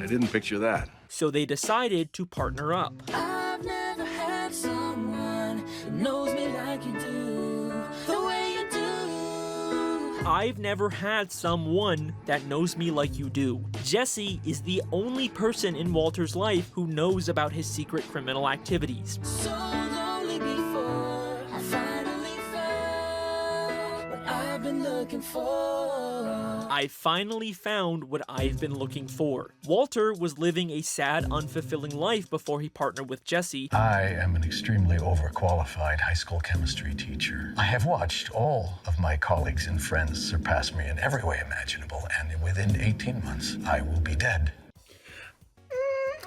didn't picture that. So they decided to partner up. I've never had someone who knows me like you do, the way you do. I've never had someone that knows me like you do. Jesse is the only person in Walter's life who knows about his secret criminal activities. So lonely before I finally found what I've been looking for. I finally found what I've been looking for. Walter was living a sad, unfulfilling life before he partnered with Jesse. I am an extremely overqualified high school chemistry teacher. I have watched all of my colleagues and friends surpass me in every way imaginable, and within 18 months, I will be dead.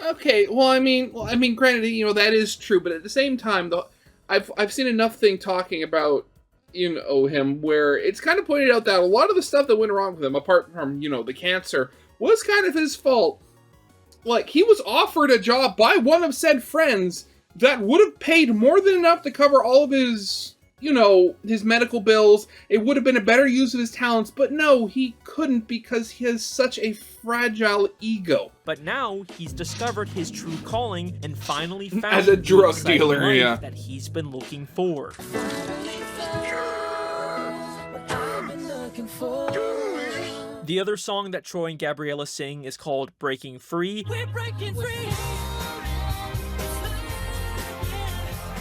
Okay, well, I mean, granted, you know, that is true, but at the same time, though, I've seen enough thing talking about, you know, him, where it's kind of pointed out that a lot of the stuff that went wrong with him, apart from, you know, the cancer, was kind of his fault. Like, he was offered a job by one of said friends that would have paid more than enough to cover all of his, you know, his medical bills. It would have been a better use of his talents, but no, he couldn't because he has such a fragile ego. But now he's discovered his true calling and finally found as a drug the exciting dealer, life yeah, that he's been looking for. The other song that Troy and Gabriella sing is called Breaking Free. We're breaking free.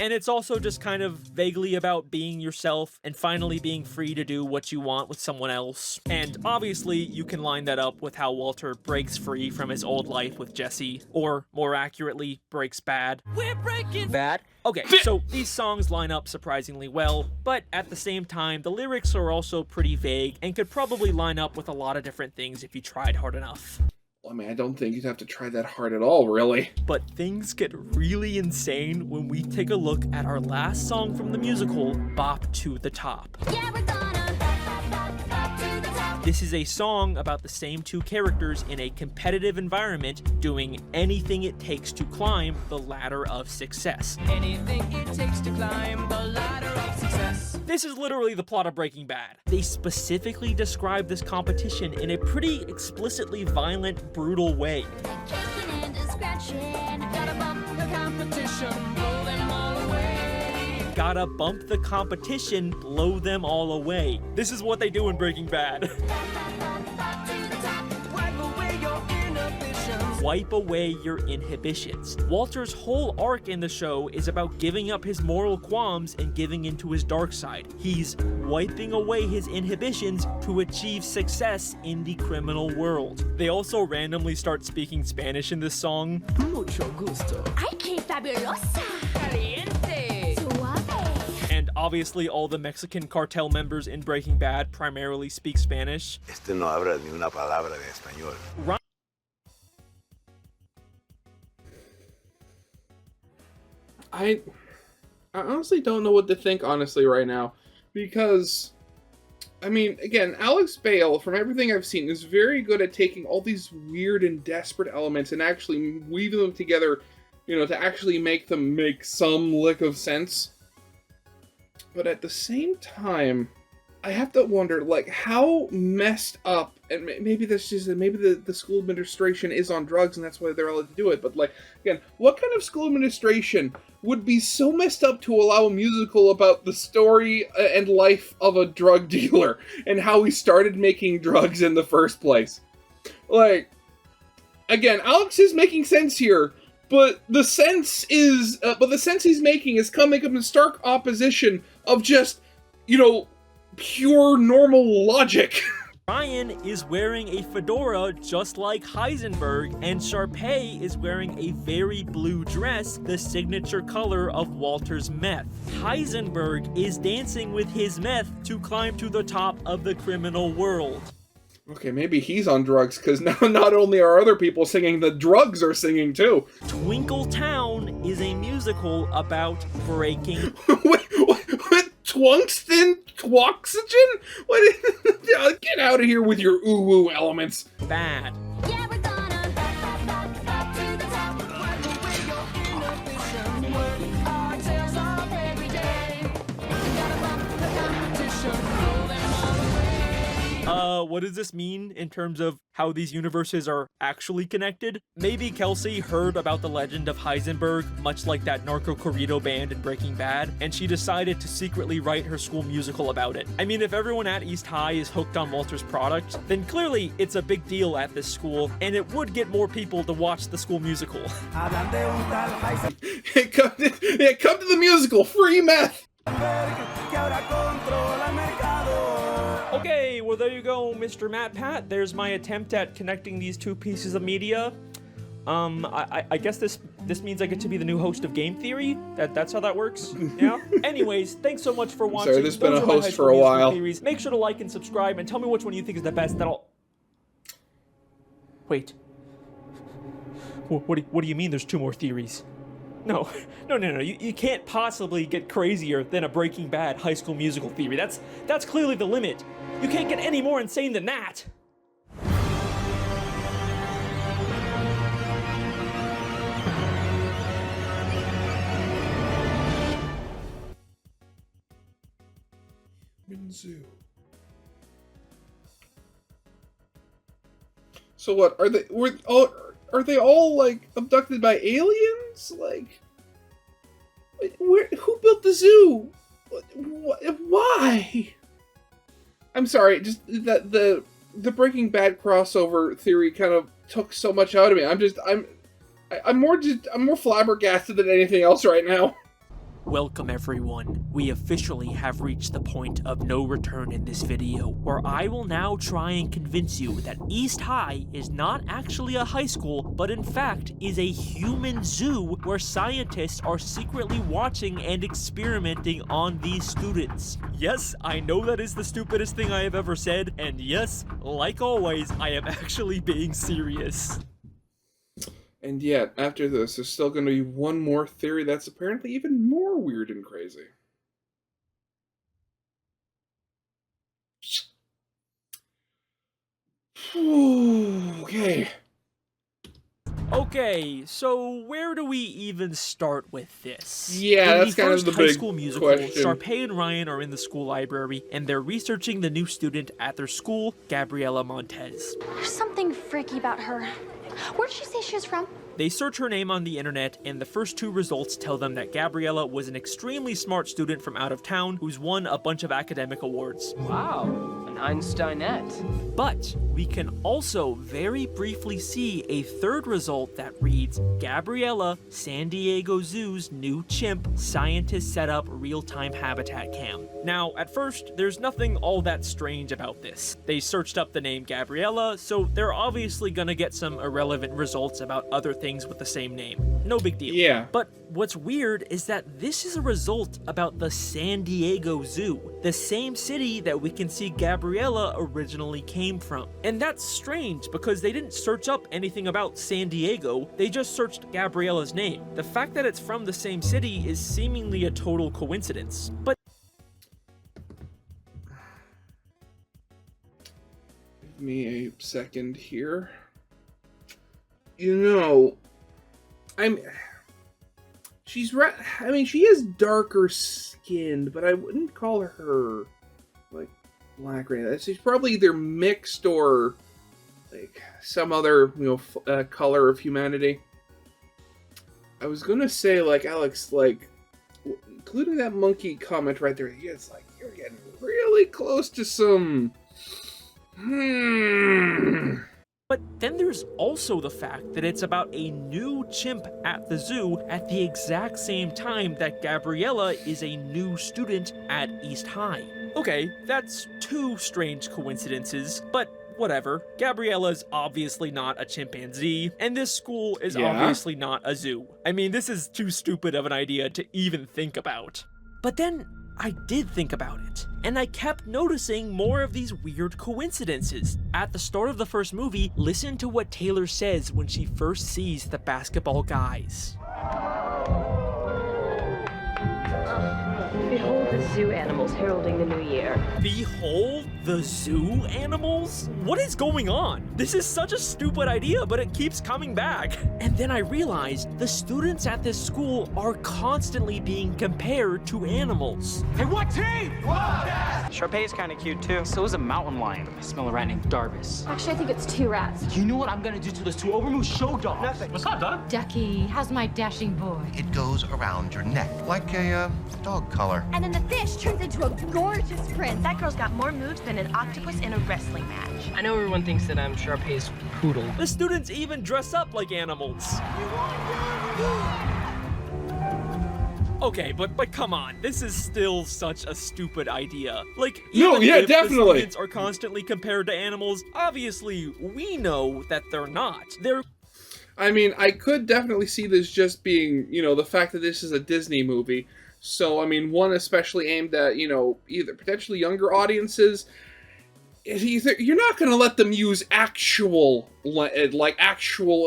And it's also just kind of vaguely about being yourself and finally being free to do what you want with someone else. And obviously, you can line that up with how Walter breaks free from his old life with Jesse, or more accurately, breaks bad. We're breaking bad. Okay, so these songs line up surprisingly well, but at the same time, the lyrics are also pretty vague and could probably line up with a lot of different things if you tried hard enough. I mean, I don't think you'd have to try that hard at all, really. But things get really insane when we take a look at our last song from the musical, Bop to the Top. Yeah, we're gonna bop to the top. This is a song about the same two characters in a competitive environment doing anything it takes to climb the ladder of success. Anything it takes to climb the ladder of success. This is literally the plot of Breaking Bad. They specifically describe this competition in a pretty explicitly violent, brutal way. Kicking and scratching, gotta bump the competition, Blow them all away. Gotta bump the competition, blow them all away. This is what they do in Breaking Bad. Wipe away your inhibitions. Wipe away your inhibitions. Walter's whole arc in the show is about giving up his moral qualms and giving into his dark side. He's wiping away his inhibitions to achieve success in the criminal world. They also randomly start speaking Spanish in this song. Mucho gusto. Ay, qué fabulosa. Caliente. Suave. And obviously all the Mexican cartel members in Breaking Bad primarily speak Spanish. Este no habla ni una palabra de español. I honestly don't know what to think, honestly, right now. Because, I mean, again, Alex Bale, from everything I've seen, is very good at taking all these weird and desperate elements and actually weaving them together, you know, to actually make them make some lick of sense. But at the same time, I have to wonder, like, how messed up, and maybe that's just, maybe the school administration is on drugs and that's why they're allowed to do it, but, like, again, what kind of school administration would be so messed up to allow a musical about the story and life of a drug dealer and how he started making drugs in the first place? Like, again, Alex is making sense here, but the sense he's making is coming up in stark opposition of just, you know, pure normal logic. Ryan is wearing a fedora just like Heisenberg, and Sharpay is wearing a very blue dress, the signature color of Walter's meth. Heisenberg is dancing with his meth to climb to the top of the criminal world. Okay, maybe he's on drugs, because now not only are other people singing, the drugs are singing too. Twinkle Town is a musical about breaking. What? Tungsten? Twoxygen? What? Get out of here with your ooh-woo elements. Bad. What does this mean in terms of how these universes are actually connected? Maybe Kelsey heard about the legend of Heisenberg, much like that narco corrido band in Breaking Bad, and she decided to secretly write her school musical about it. I mean, if everyone at East High is hooked on Walter's product, then clearly it's a big deal at this school, and it would get more people to watch the school musical. Come to the musical, free meth! Okay, well there you go, Mr. Matt Pat. There's my attempt at connecting these two pieces of media. I guess this means I get to be the new host of Game Theory? That's how that works? Yeah? Anyways, thanks so much for watching. Sorry, this has been a host for a while. Theories. Make sure to like and subscribe, and tell me which one you think is the best. Wait. What do you mean there's 2 more theories? No. You can't possibly get crazier than a Breaking Bad High School Musical theory. That's clearly the limit. You can't get any more insane than that. Minzu. So what are they? Are they all like abducted by aliens? Like, who built the zoo? Why? I'm sorry, just that the Breaking Bad crossover theory kind of took so much out of me. I'm more flabbergasted than anything else right now. Welcome everyone. We officially have reached the point of no return in this video, where I will now try and convince you that East High is not actually a high school, but in fact is a human zoo where scientists are secretly watching and experimenting on these students. Yes, I know that is the stupidest thing I have ever said, and yes, like always, I am actually being serious. And yet, after this, there's still going to be one more theory that's apparently even more weird and crazy. Okay. Okay, so where do we even start with this? Yeah, that's kind of the high big school musical, question. Sharpay and Ryan are in the school library, and they're researching the new student at their school, Gabriela Montez. There's something freaky about her. Where did she say she was from? They search her name on the internet, and the first 2 results tell them that Gabriela was an extremely smart student from out of town who's won a bunch of academic awards. Wow, an Einsteinette. But we can also very briefly see a 3rd result that reads, Gabriela, San Diego Zoo's new chimp, scientists set up real-time habitat cam. Now, at first, there's nothing all that strange about this. They searched up the name Gabriela, so they're obviously gonna get some irrelevant results about other things with the same name. No big deal. Yeah. But what's weird is that this is a result about the San Diego Zoo, the same city that we can see Gabriela originally came from. And that's strange because they didn't search up anything about San Diego, they just searched Gabriela's name. The fact that it's from the same city is seemingly a total coincidence. But give me a second here. You know, she is darker skinned, but I wouldn't call her like black or anything. She's probably either mixed or like some other, color of humanity. I was gonna say, like, Alex, like, including that monkey comment right there, it's like, you're getting really close to some... But then there's also the fact that it's about a new chimp at the zoo at the exact same time that Gabriela is a new student at East High. Okay, that's 2 strange coincidences, but whatever. Gabriela's obviously not a chimpanzee, and this school is obviously not a zoo. I mean, this is too stupid of an idea to even think about. But then I did think about it, and I kept noticing more of these weird coincidences. At the start of the first movie, listen to what Taylor says when she first sees the basketball guys. Behold the zoo animals heralding the new year. Behold the zoo animals? What is going on? This is such a stupid idea, but it keeps coming back. And then I realized the students at this school are constantly being compared to animals. Hey, what team? Sharpay is kind of cute too. So is a mountain lion. I smell a rat named Darvis. Actually, I think it's 2 rats. You know what I'm gonna do to those 2 overmoose show dogs? Nothing. What's up, Doug? Ducky, how's my dashing boy? It goes around your neck like a dog collar. And then the fish turns into a gorgeous prince. That girl's got more moves than an octopus in a wrestling match. I know everyone thinks that I'm Sharpay's poodle. The students even dress up like animals. Okay, but come on, this is still such a stupid idea. Like, even if the students are constantly compared to animals, obviously we know that they're not. I mean, I could definitely see this just being, you know, the fact that this is a Disney movie. So, I mean, one especially aimed at, you know, either potentially younger audiences. You're not going to let them use actual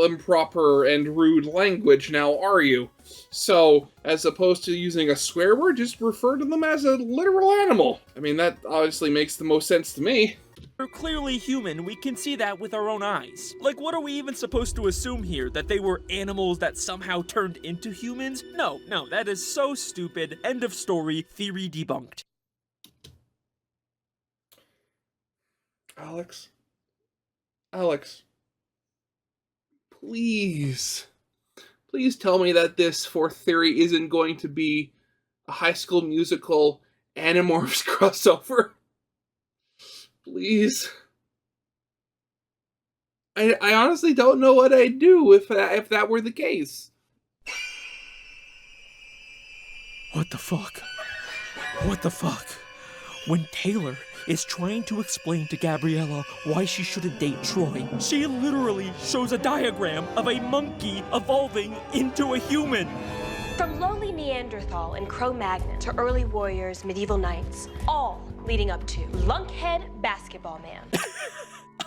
improper and rude language now, are you? So, as opposed to using a swear word, just refer to them as a literal animal. I mean, that obviously makes the most sense to me. They're clearly human, we can see that with our own eyes. Like, what are we even supposed to assume here? That they were animals that somehow turned into humans? No, that is so stupid. End of story, theory debunked. Alex, please tell me that this fourth theory isn't going to be a High School Musical Animorphs crossover. Please. I honestly don't know what I'd do if that were the case. What the fuck? What the fuck? When Taylor is trying to explain to Gabriella why she shouldn't date Troy, she literally shows a diagram of a monkey evolving into a human. From lowly Neanderthal and Cro-Magnon to early warriors, medieval knights, all leading up to Lunkhead Basketball Man.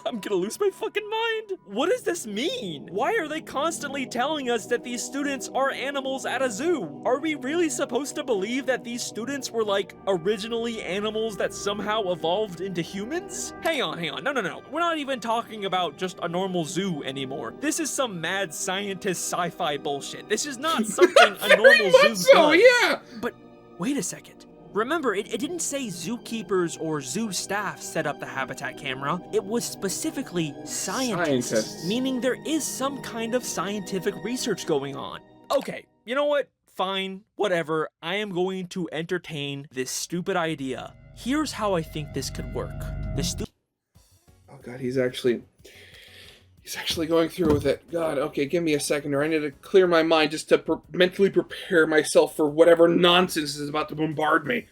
I'm gonna lose my fucking mind. What does this mean? Why are they constantly telling us that these students are animals at a zoo? Are we really supposed to believe that these students were like originally animals that somehow evolved into humans? Hang on. No. We're not even talking about just a normal zoo anymore. This is some mad scientist sci-fi bullshit. This is not something a normal zoo does. Yeah. But wait a second. Remember, it didn't say zookeepers or zoo staff set up the habitat camera. It was specifically scientists. Meaning there is some kind of scientific research going on. Okay, you know what? Fine, whatever. I am going to entertain this stupid idea. Here's how I think this could work. Oh god, he's actually going through with it. God, okay, give me a second, or I need to clear my mind just to mentally prepare myself for whatever nonsense is about to bombard me.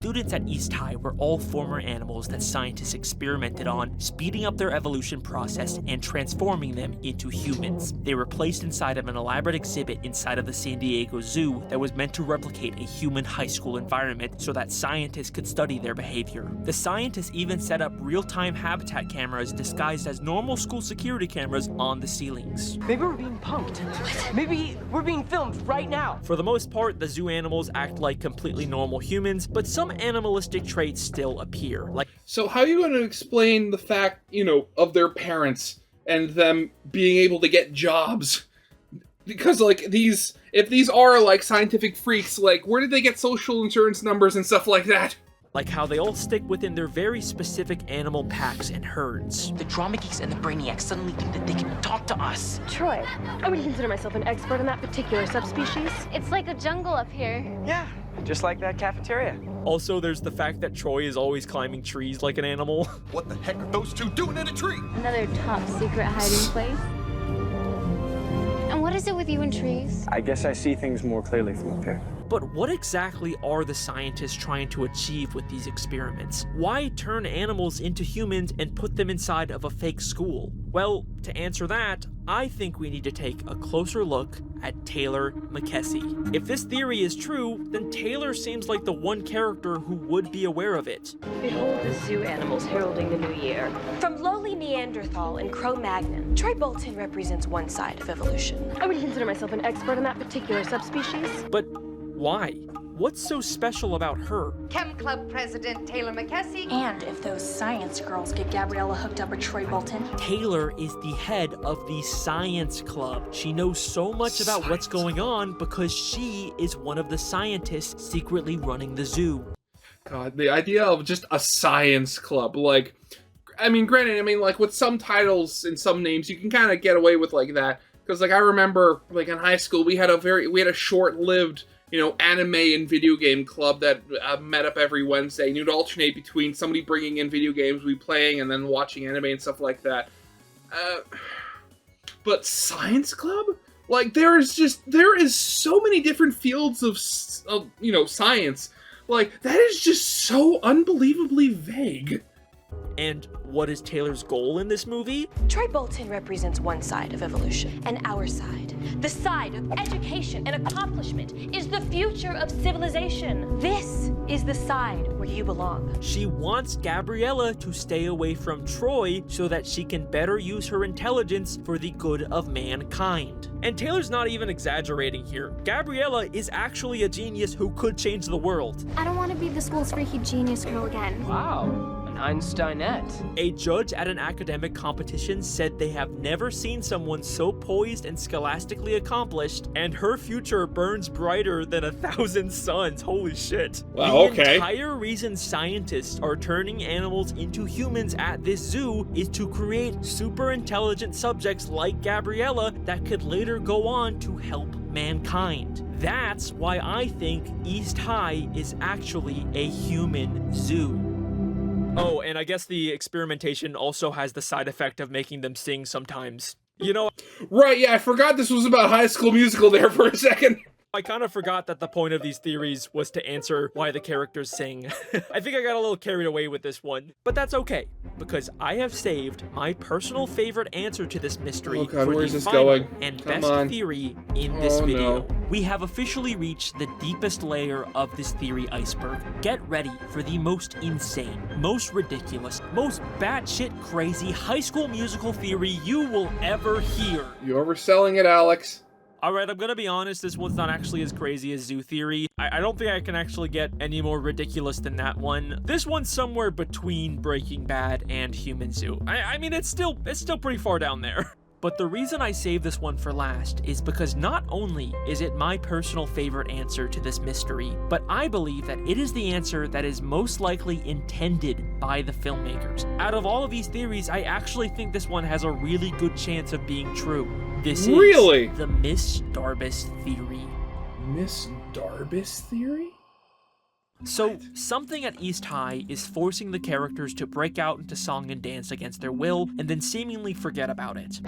Students at East High were all former animals that scientists experimented on, speeding up their evolution process and transforming them into humans. They were placed inside of an elaborate exhibit inside of the San Diego Zoo that was meant to replicate a human high school environment so that scientists could study their behavior. The scientists even set up real-time habitat cameras disguised as normal school security cameras on the ceilings. Maybe we're being punked. Maybe we're being filmed right now. For the most part, the zoo animals act like completely normal humans, but some animalistic traits still appear. So how are you going to explain the fact, you know, of their parents and them being able to get jobs? Because, like, if these are, like, scientific freaks, like, where did they get social insurance numbers and stuff like that? Like how they all stick within their very specific animal packs and herds. The drama geeks and the brainiacs suddenly think that they can talk to us. Troy, I would consider myself an expert in that particular subspecies. It's like a jungle up here. Yeah, just like that cafeteria. Also, there's the fact that Troy is always climbing trees like an animal. What the heck are those two doing in a tree? Another top secret hiding place. And what is it with you and trees? I guess I see things more clearly from up here. But what exactly are the scientists trying to achieve with these experiments? Why turn animals into humans and put them inside of a fake school? Well, to answer that, I think we need to take a closer look at Taylor McKessie. If this theory is true, then Taylor seems like the one character who would be aware of it. Behold the zoo animals heralding the new year. From lowly Neanderthal and Cro-Magnon, Troy Bolton represents one side of evolution. I would consider myself an expert on that particular subspecies. But why? What's so special about her? Chem Club President Taylor McKessie. And if those science girls get Gabriella hooked up with Troy Bolton. Taylor is the head of the science club. She knows so much about what's going on because she is one of the scientists secretly running the zoo. God, the idea of just a science club, like, I mean, granted, I mean, like, with some titles and some names, you can kind of get away with like that. Because, like, I remember, like, in high school, we had a short-lived, anime and video game club that met up every Wednesday. And you'd alternate between somebody bringing in video games, we playing, and then watching anime and stuff like that. But science club? Like, there is so many different fields of science. Like, that is just so unbelievably vague. And what is Taylor's goal in this movie? Troy Bolton represents one side of evolution, and our side, the side of education and accomplishment, is the future of civilization. This is the side where you belong. She wants Gabriella to stay away from Troy so that she can better use her intelligence for the good of mankind. And Taylor's not even exaggerating here. Gabriella is actually a genius who could change the world. I don't want to be the school's freaky genius girl again. Wow. Einsteinette. A judge at an academic competition said they have never seen someone so poised and scholastically accomplished, and her future burns brighter than 1,000 suns. Holy shit. Wow, okay. The entire reason scientists are turning animals into humans at this zoo is to create super intelligent subjects like Gabriella that could later go on to help mankind. That's why I think East High is actually a human zoo. Oh, and I guess the experimentation also has the side effect of making them sing sometimes. Right, yeah, I forgot this was about High School Musical there for a second. I kind of forgot that the point of these theories was to answer why the characters sing. I think I got a little carried away with this one, but that's okay, because I have saved my personal favorite answer to this mystery for the final and best theory in this video. No. We have officially reached the deepest layer of this theory iceberg. Get ready for the most insane, most ridiculous, most batshit crazy High School Musical theory you will ever hear. You're overselling it, Alex. Alright, I'm gonna be honest, this one's not actually as crazy as Zoo Theory. I don't think I can actually get any more ridiculous than that one. This one's somewhere between Breaking Bad and Human Zoo. I mean, it's still pretty far down there. But the reason I saved this one for last is because not only is it my personal favorite answer to this mystery, but I believe that it is the answer that is most likely intended by the filmmakers. Out of all of these theories, I actually think this one has a really good chance of being true. This is the Miss Darbus theory. Miss Darbus theory? So, something at East High is forcing the characters to break out into song and dance against their will, and then seemingly forget about it.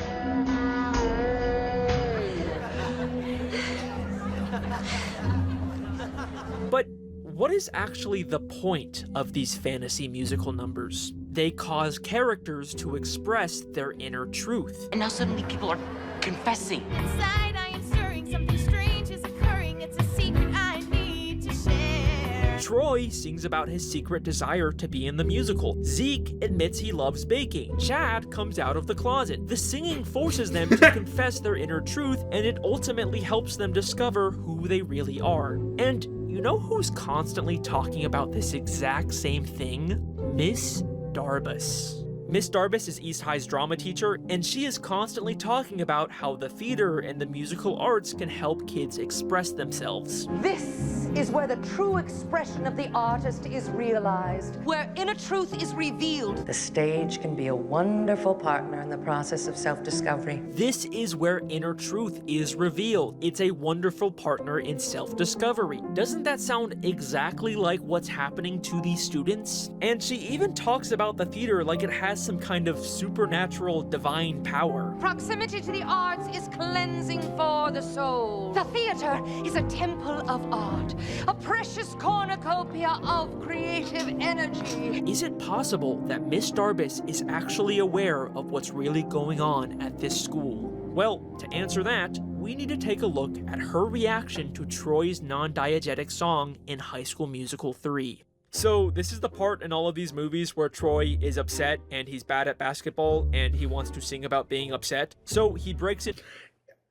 But what is actually the point of these fantasy musical numbers? They cause characters to express their inner truth. And now suddenly people are confessing. Inside I am stirring, something strange is occurring. It's a secret I need to share. Troy sings about his secret desire to be in the musical. Zeke admits he loves baking. Chad comes out of the closet. The singing forces them to confess their inner truth, and it ultimately helps them discover who they really are. And you know who's constantly talking about this exact same thing? Miss Darbus. Miss Darbus is East High's drama teacher, and she is constantly talking about how the theater and the musical arts can help kids express themselves. This is where the true expression of the artist is realized, where inner truth is revealed. The stage can be a wonderful partner in the process of self-discovery. This is where inner truth is revealed. It's a wonderful partner in self-discovery. Doesn't that sound exactly like what's happening to these students? And she even talks about the theater like it has some kind of supernatural divine power. Proximity to the arts is cleansing for the soul. The theater is a temple of art, a precious cornucopia of creative energy. Is it possible that Miss Darbus is actually aware of what's really going on at this school? Well, to answer that, we need to take a look at her reaction to Troy's non-diegetic song in High School Musical 3. So this is the part in all of these movies where Troy is upset and he's bad at basketball and he wants to sing about being upset. So he breaks it.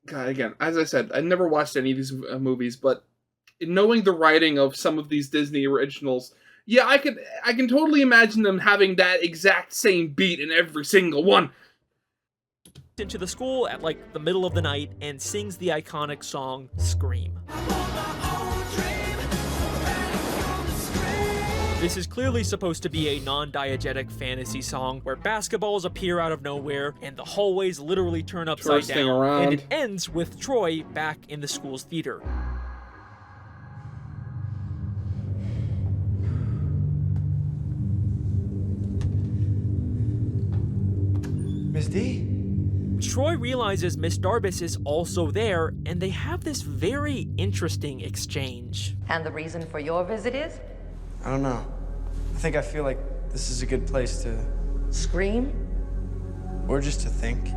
God, again, as I said, I never watched any of these movies, but knowing the writing of some of these Disney originals, yeah, I can totally imagine them having that exact same beat in every single one. Into the school at like the middle of the night and sings the iconic song Scream. This is clearly supposed to be a non-diegetic fantasy song where basketballs appear out of nowhere and the hallways literally turn upside down, and it ends with Troy back in the school's theater. Miss D? Troy realizes Miss Darbus is also there, and they have this very interesting exchange. And the reason for your visit is? I don't know. I think I feel like this is a good place to... Scream? Or just to think.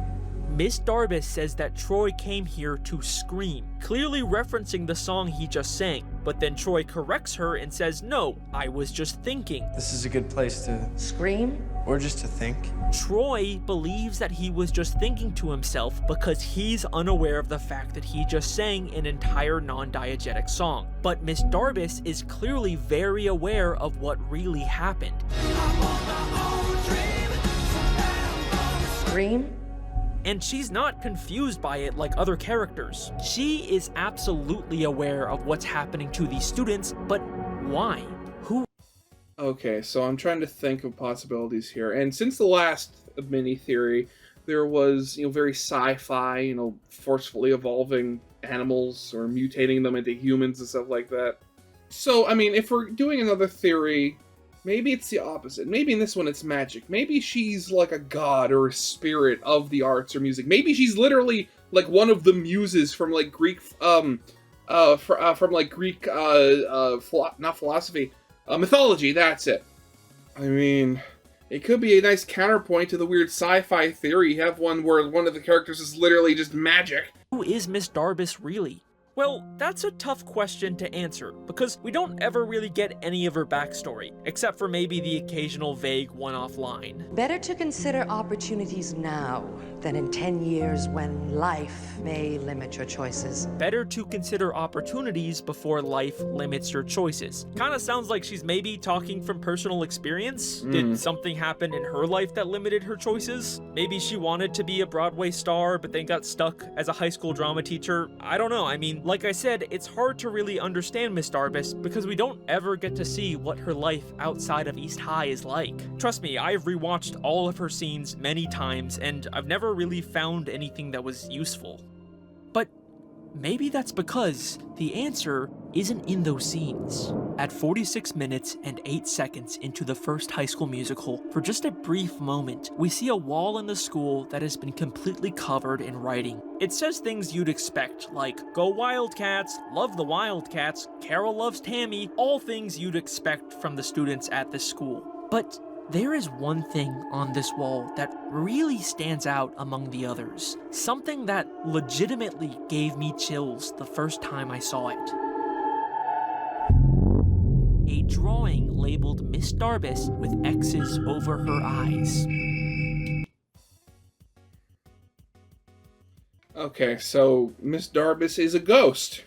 Miss Darbus says that Troy came here to scream, clearly referencing the song he just sang, but then Troy corrects her and says, no, I was just thinking. This is a good place to... Scream? Or just to think. Troy believes that he was just thinking to himself because he's unaware of the fact that he just sang an entire non-diegetic song. But Miss Darbus is clearly very aware of what really happened. Scream? And she's not confused by it like other characters. She is absolutely aware of what's happening to these students, but why? Who? Okay, so I'm trying to think of possibilities here. And since the last mini-theory, there was, very sci-fi, forcefully evolving animals or mutating them into humans and stuff like that. So, I mean, if we're doing another theory, maybe it's the opposite. Maybe in this one it's magic. Maybe she's like a god or a spirit of the arts or music. Maybe she's literally like one of the muses from like Greek, not philosophy, mythology. That's it. I mean, it could be a nice counterpoint to the weird sci-fi theory. You have one where one of the characters is literally just magic. Who is Miss Darbus really? Well, that's a tough question to answer, because we don't ever really get any of her backstory, except for maybe the occasional vague one-off line. Better to consider opportunities now than in 10 years when life may limit your choices. Better to consider opportunities before life limits your choices. Kinda sounds like she's maybe talking from personal experience. Did something happen in her life that limited her choices? Maybe she wanted to be a Broadway star, but then got stuck as a high school drama teacher. I don't know, I mean, like I said, it's hard to really understand Miss Darbus because we don't ever get to see what her life outside of East High is like. Trust me, I've rewatched all of her scenes many times, and I've never really found anything that was useful. But maybe that's because the answer isn't in those scenes. At 46 minutes and 8 seconds into the first High School Musical, for just a brief moment, we see a wall in the school that has been completely covered in writing. It says things you'd expect, like, "Go Wildcats," "Love the Wildcats," "Carol loves Tammy," all things you'd expect from the students at this school. But there is one thing on this wall that really stands out among the others. Something that legitimately gave me chills the first time I saw it. A drawing labeled Miss Darbus with X's over her eyes. Okay, so Miss Darbus is a ghost.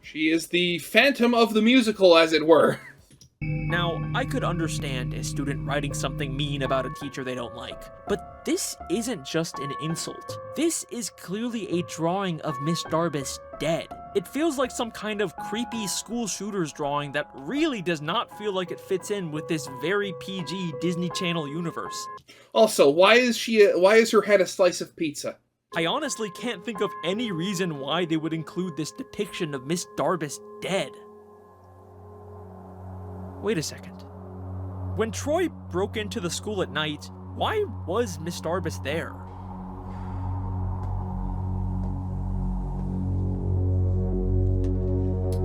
She is the phantom of the musical, as it were. Now, I could understand a student writing something mean about a teacher they don't like, but this isn't just an insult. This is clearly a drawing of Miss Darbus dead. It feels like some kind of creepy school shooters drawing that really does not feel like it fits in with this very PG Disney Channel universe. Also, why is her head a slice of pizza? I honestly can't think of any reason why they would include this depiction of Miss Darbus dead. Wait a second. When Troy broke into the school at night, why was Miss Darbus there?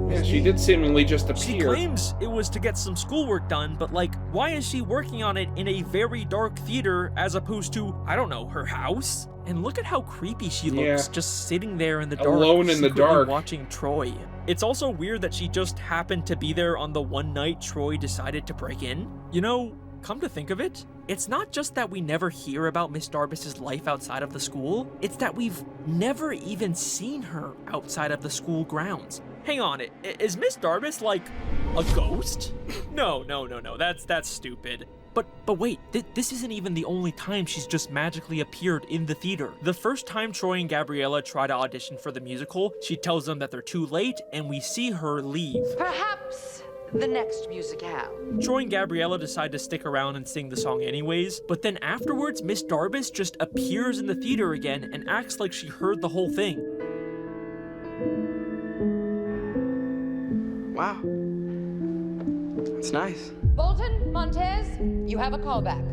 Yeah, she did seemingly just appear. She claims it was to get some schoolwork done, but like, why is she working on it in a very dark theater as opposed to, I don't know, her house? And look at how creepy she looks, just sitting there in the dark, alone in the dark, watching Troy. It's also weird that she just happened to be there on the one night Troy decided to break in. You know, come to think of it, it's not just that we never hear about Miss Darbus's life outside of the school, it's that we've never even seen her outside of the school grounds. Hang on, is Miss Darbus like a ghost? No, that's stupid. But wait, this isn't even the only time she's just magically appeared in the theater. The first time Troy and Gabriella try to audition for the musical, she tells them that they're too late, and we see her leave. Perhaps the next musicale. Troy and Gabriella decide to stick around and sing the song anyways, but then afterwards, Miss Darbus just appears in the theater again and acts like she heard the whole thing. Wow. That's nice. Bolton, Montez, you have a callback.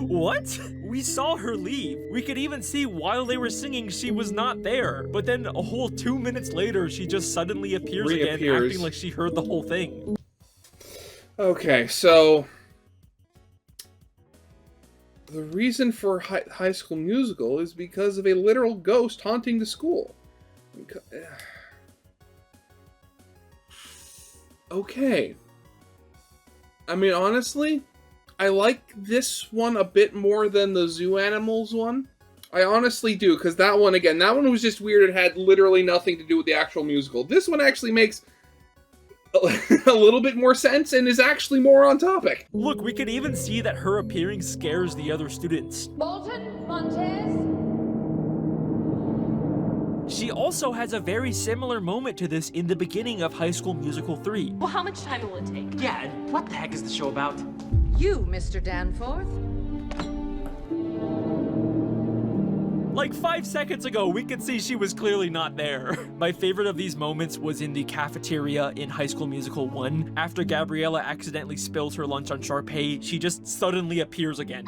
What? We saw her leave. We could even see while they were singing she was not there. But then a whole 2 minutes later, she just suddenly appears again, acting like she heard the whole thing. Okay, so the reason for High School Musical is because of a literal ghost haunting the school. Okay. I mean, honestly, I like this one a bit more than the Zoo Animals one. I honestly do, because that one was just weird. It had literally nothing to do with the actual musical. This one actually makes a little bit more sense and is actually more on topic. Look, we could even see that her appearing scares the other students. Bolton, Montez. She also has a very similar moment to this in the beginning of High School Musical 3. Well, how much time will it take? Yeah, and what the heck is the show about? You, Mr. Danforth. Like 5 seconds ago, we could see she was clearly not there. My favorite of these moments was in the cafeteria in High School Musical 1. After Gabriella accidentally spills her lunch on Sharpay, she just suddenly appears again.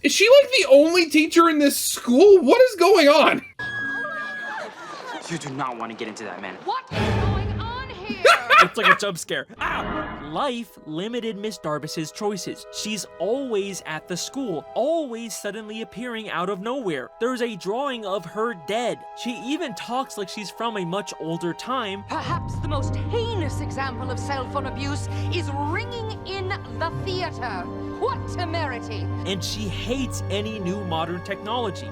Is she like the only teacher in this school? What is going on? You do not want to get into that, man. What is going on here? It's like a jump scare. Ah! Life limited Miss Darbus's choices. She's always at the school, always suddenly appearing out of nowhere. There's a drawing of her dead. She even talks like she's from a much older time. Perhaps the most heinous example of cell phone abuse is ringing in the theater. What temerity! And she hates any new modern technology.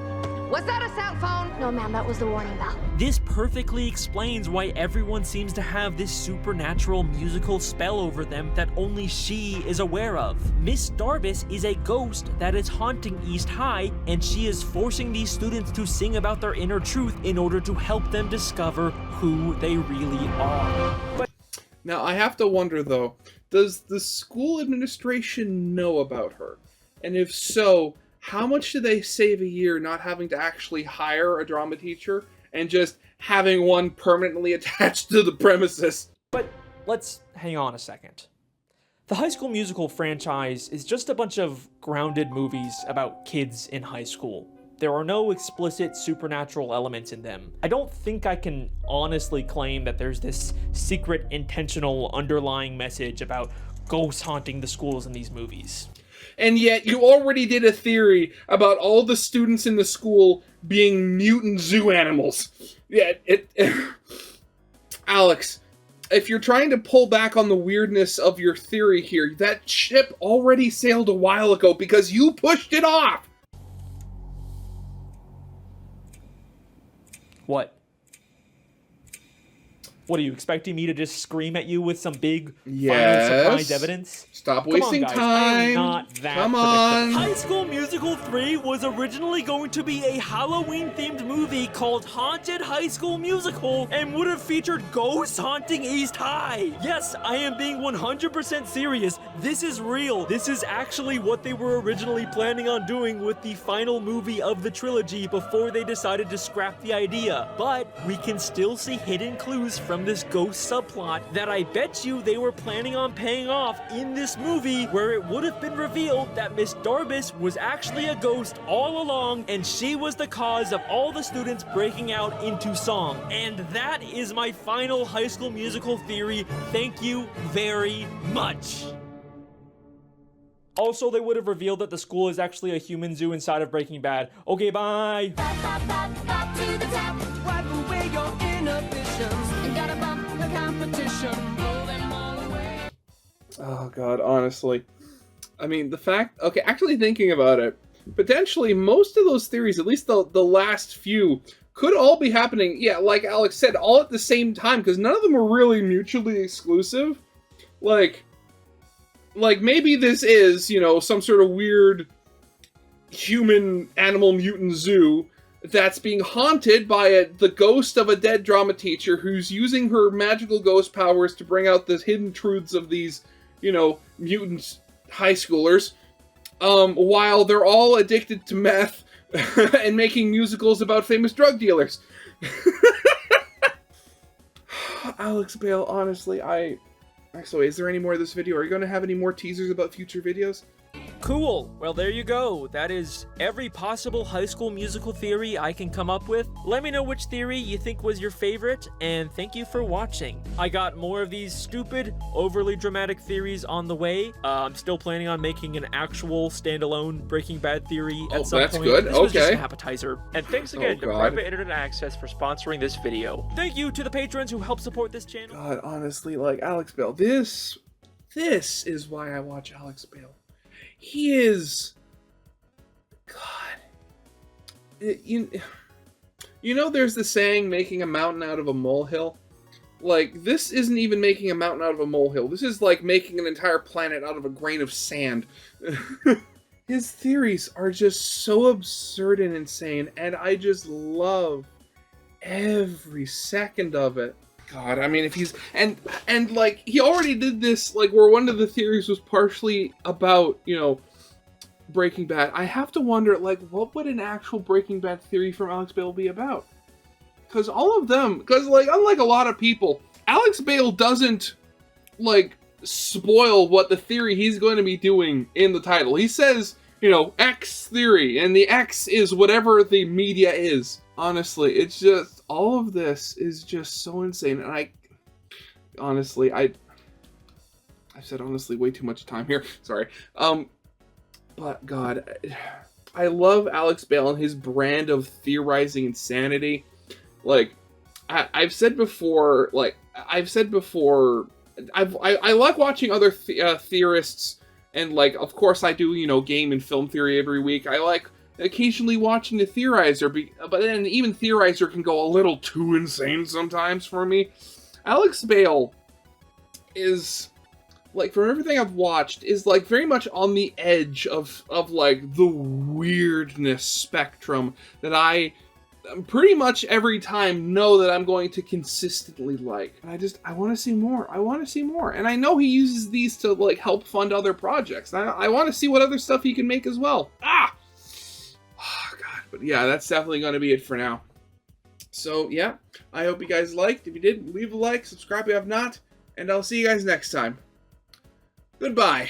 Was that a cell phone? No, ma'am, that was the warning bell. This perfectly explains why everyone seems to have this supernatural musical spell over them that only she is aware of. Miss Darbus is a ghost that is haunting East High, and she is forcing these students to sing about their inner truth in order to help them discover who they really are. But now, I have to wonder, though, does the school administration know about her? And if so, how much do they save a year not having to actually hire a drama teacher and just having one permanently attached to the premises? But let's hang on a second. The High School Musical franchise is just a bunch of grounded movies about kids in high school. There are no explicit supernatural elements in them. I don't think I can honestly claim that there's this secret, intentional, underlying message about ghosts haunting the schools in these movies. And yet, you already did a theory about all the students in the school being mutant zoo animals. Yeah, Alex, if you're trying to pull back on the weirdness of your theory here, that ship already sailed a while ago because you pushed it off! What? What, are you expecting me to just scream at you with some big, final surprise evidence? Stop wasting time. time. I am not that Come on. High School Musical Musical 3 was originally going to be a Halloween-themed movie called Haunted High School Musical and would have featured ghosts haunting East High. Yes, I am being 100% serious. This is real. This is actually what they were originally planning on doing with the final movie of the trilogy before they decided to scrap the idea. But we can still see hidden clues from this ghost subplot that I bet you they were planning on paying off in this movie, where it would have been revealed that Miss Darbus was actually a ghost all along and she was the cause of all the students breaking out into song. And that is my final High School Musical theory. Thank you very much. Also, they would have revealed that the school is actually a human zoo inside of Breaking Bad. Okay, bye. Oh god, honestly. I mean, the fact... Okay, actually thinking about it, potentially most of those theories, at least the last few, could all be happening, yeah, like Alex said, all at the same time, because none of them are really mutually exclusive. Like maybe this is, you know, some sort of weird human animal mutant zoo that's being haunted by the ghost of a dead drama teacher who's using her magical ghost powers to bring out the hidden truths of these, you know, mutant high schoolers, while they're all addicted to meth and making musicals about famous drug dealers. Alex Bale, honestly, Actually, is there any more of this video? Are you going to have any more teasers about future videos? Cool. Well, there you go. That is every possible High School Musical theory I can come up with. Let me know which theory you think was your favorite, and thank you for watching. I got more of these stupid, overly dramatic theories on the way. I'm still planning on making an actual standalone Breaking Bad theory at some that's point. Good. This was just Okay. an appetizer. And thanks again to Private Internet Access for sponsoring this video. Thank you to the patrons who help support this channel. God, honestly, like, Alex Bale, this is why I watch Alex Bale. He is... God. You know there's the saying, making a mountain out of a molehill? Like, this isn't even making a mountain out of a molehill. This is like making an entire planet out of a grain of sand. His theories are just so absurd and insane, and I just love every second of it. God, I mean, if he's... And like, he already did this, like, where one of the theories was partially about, you know, Breaking Bad. I have to wonder, like, what would an actual Breaking Bad theory from Alex Bale be about? Because all of them... Because, like, unlike a lot of people, Alex Bale doesn't, like, spoil what the theory he's going to be doing in the title. He says, you know, X theory, and the X is whatever the media is. Honestly, it's just... All of this is just so insane, and I've said honestly way too much time here, sorry. But God, I love Alex Bale and his brand of theorizing insanity. Like, I've said before, I like watching other theorists, and like, of course I do, you know, game and film theory every week. I like occasionally watching the Theorizer, but then even Theorizer can go a little too insane sometimes for me. Alex Bale is, like, from everything I've watched, is, like, very much on the edge of like, the weirdness spectrum that I pretty much every time know that I'm going to consistently like. And I want to see more. I want to see more. And I know he uses these to, like, help fund other projects. I want to see what other stuff he can make as well. But yeah, that's definitely going to be it for now. So yeah, I hope you guys liked. If you did, leave a like, subscribe if you have not, and I'll see you guys next time. Goodbye.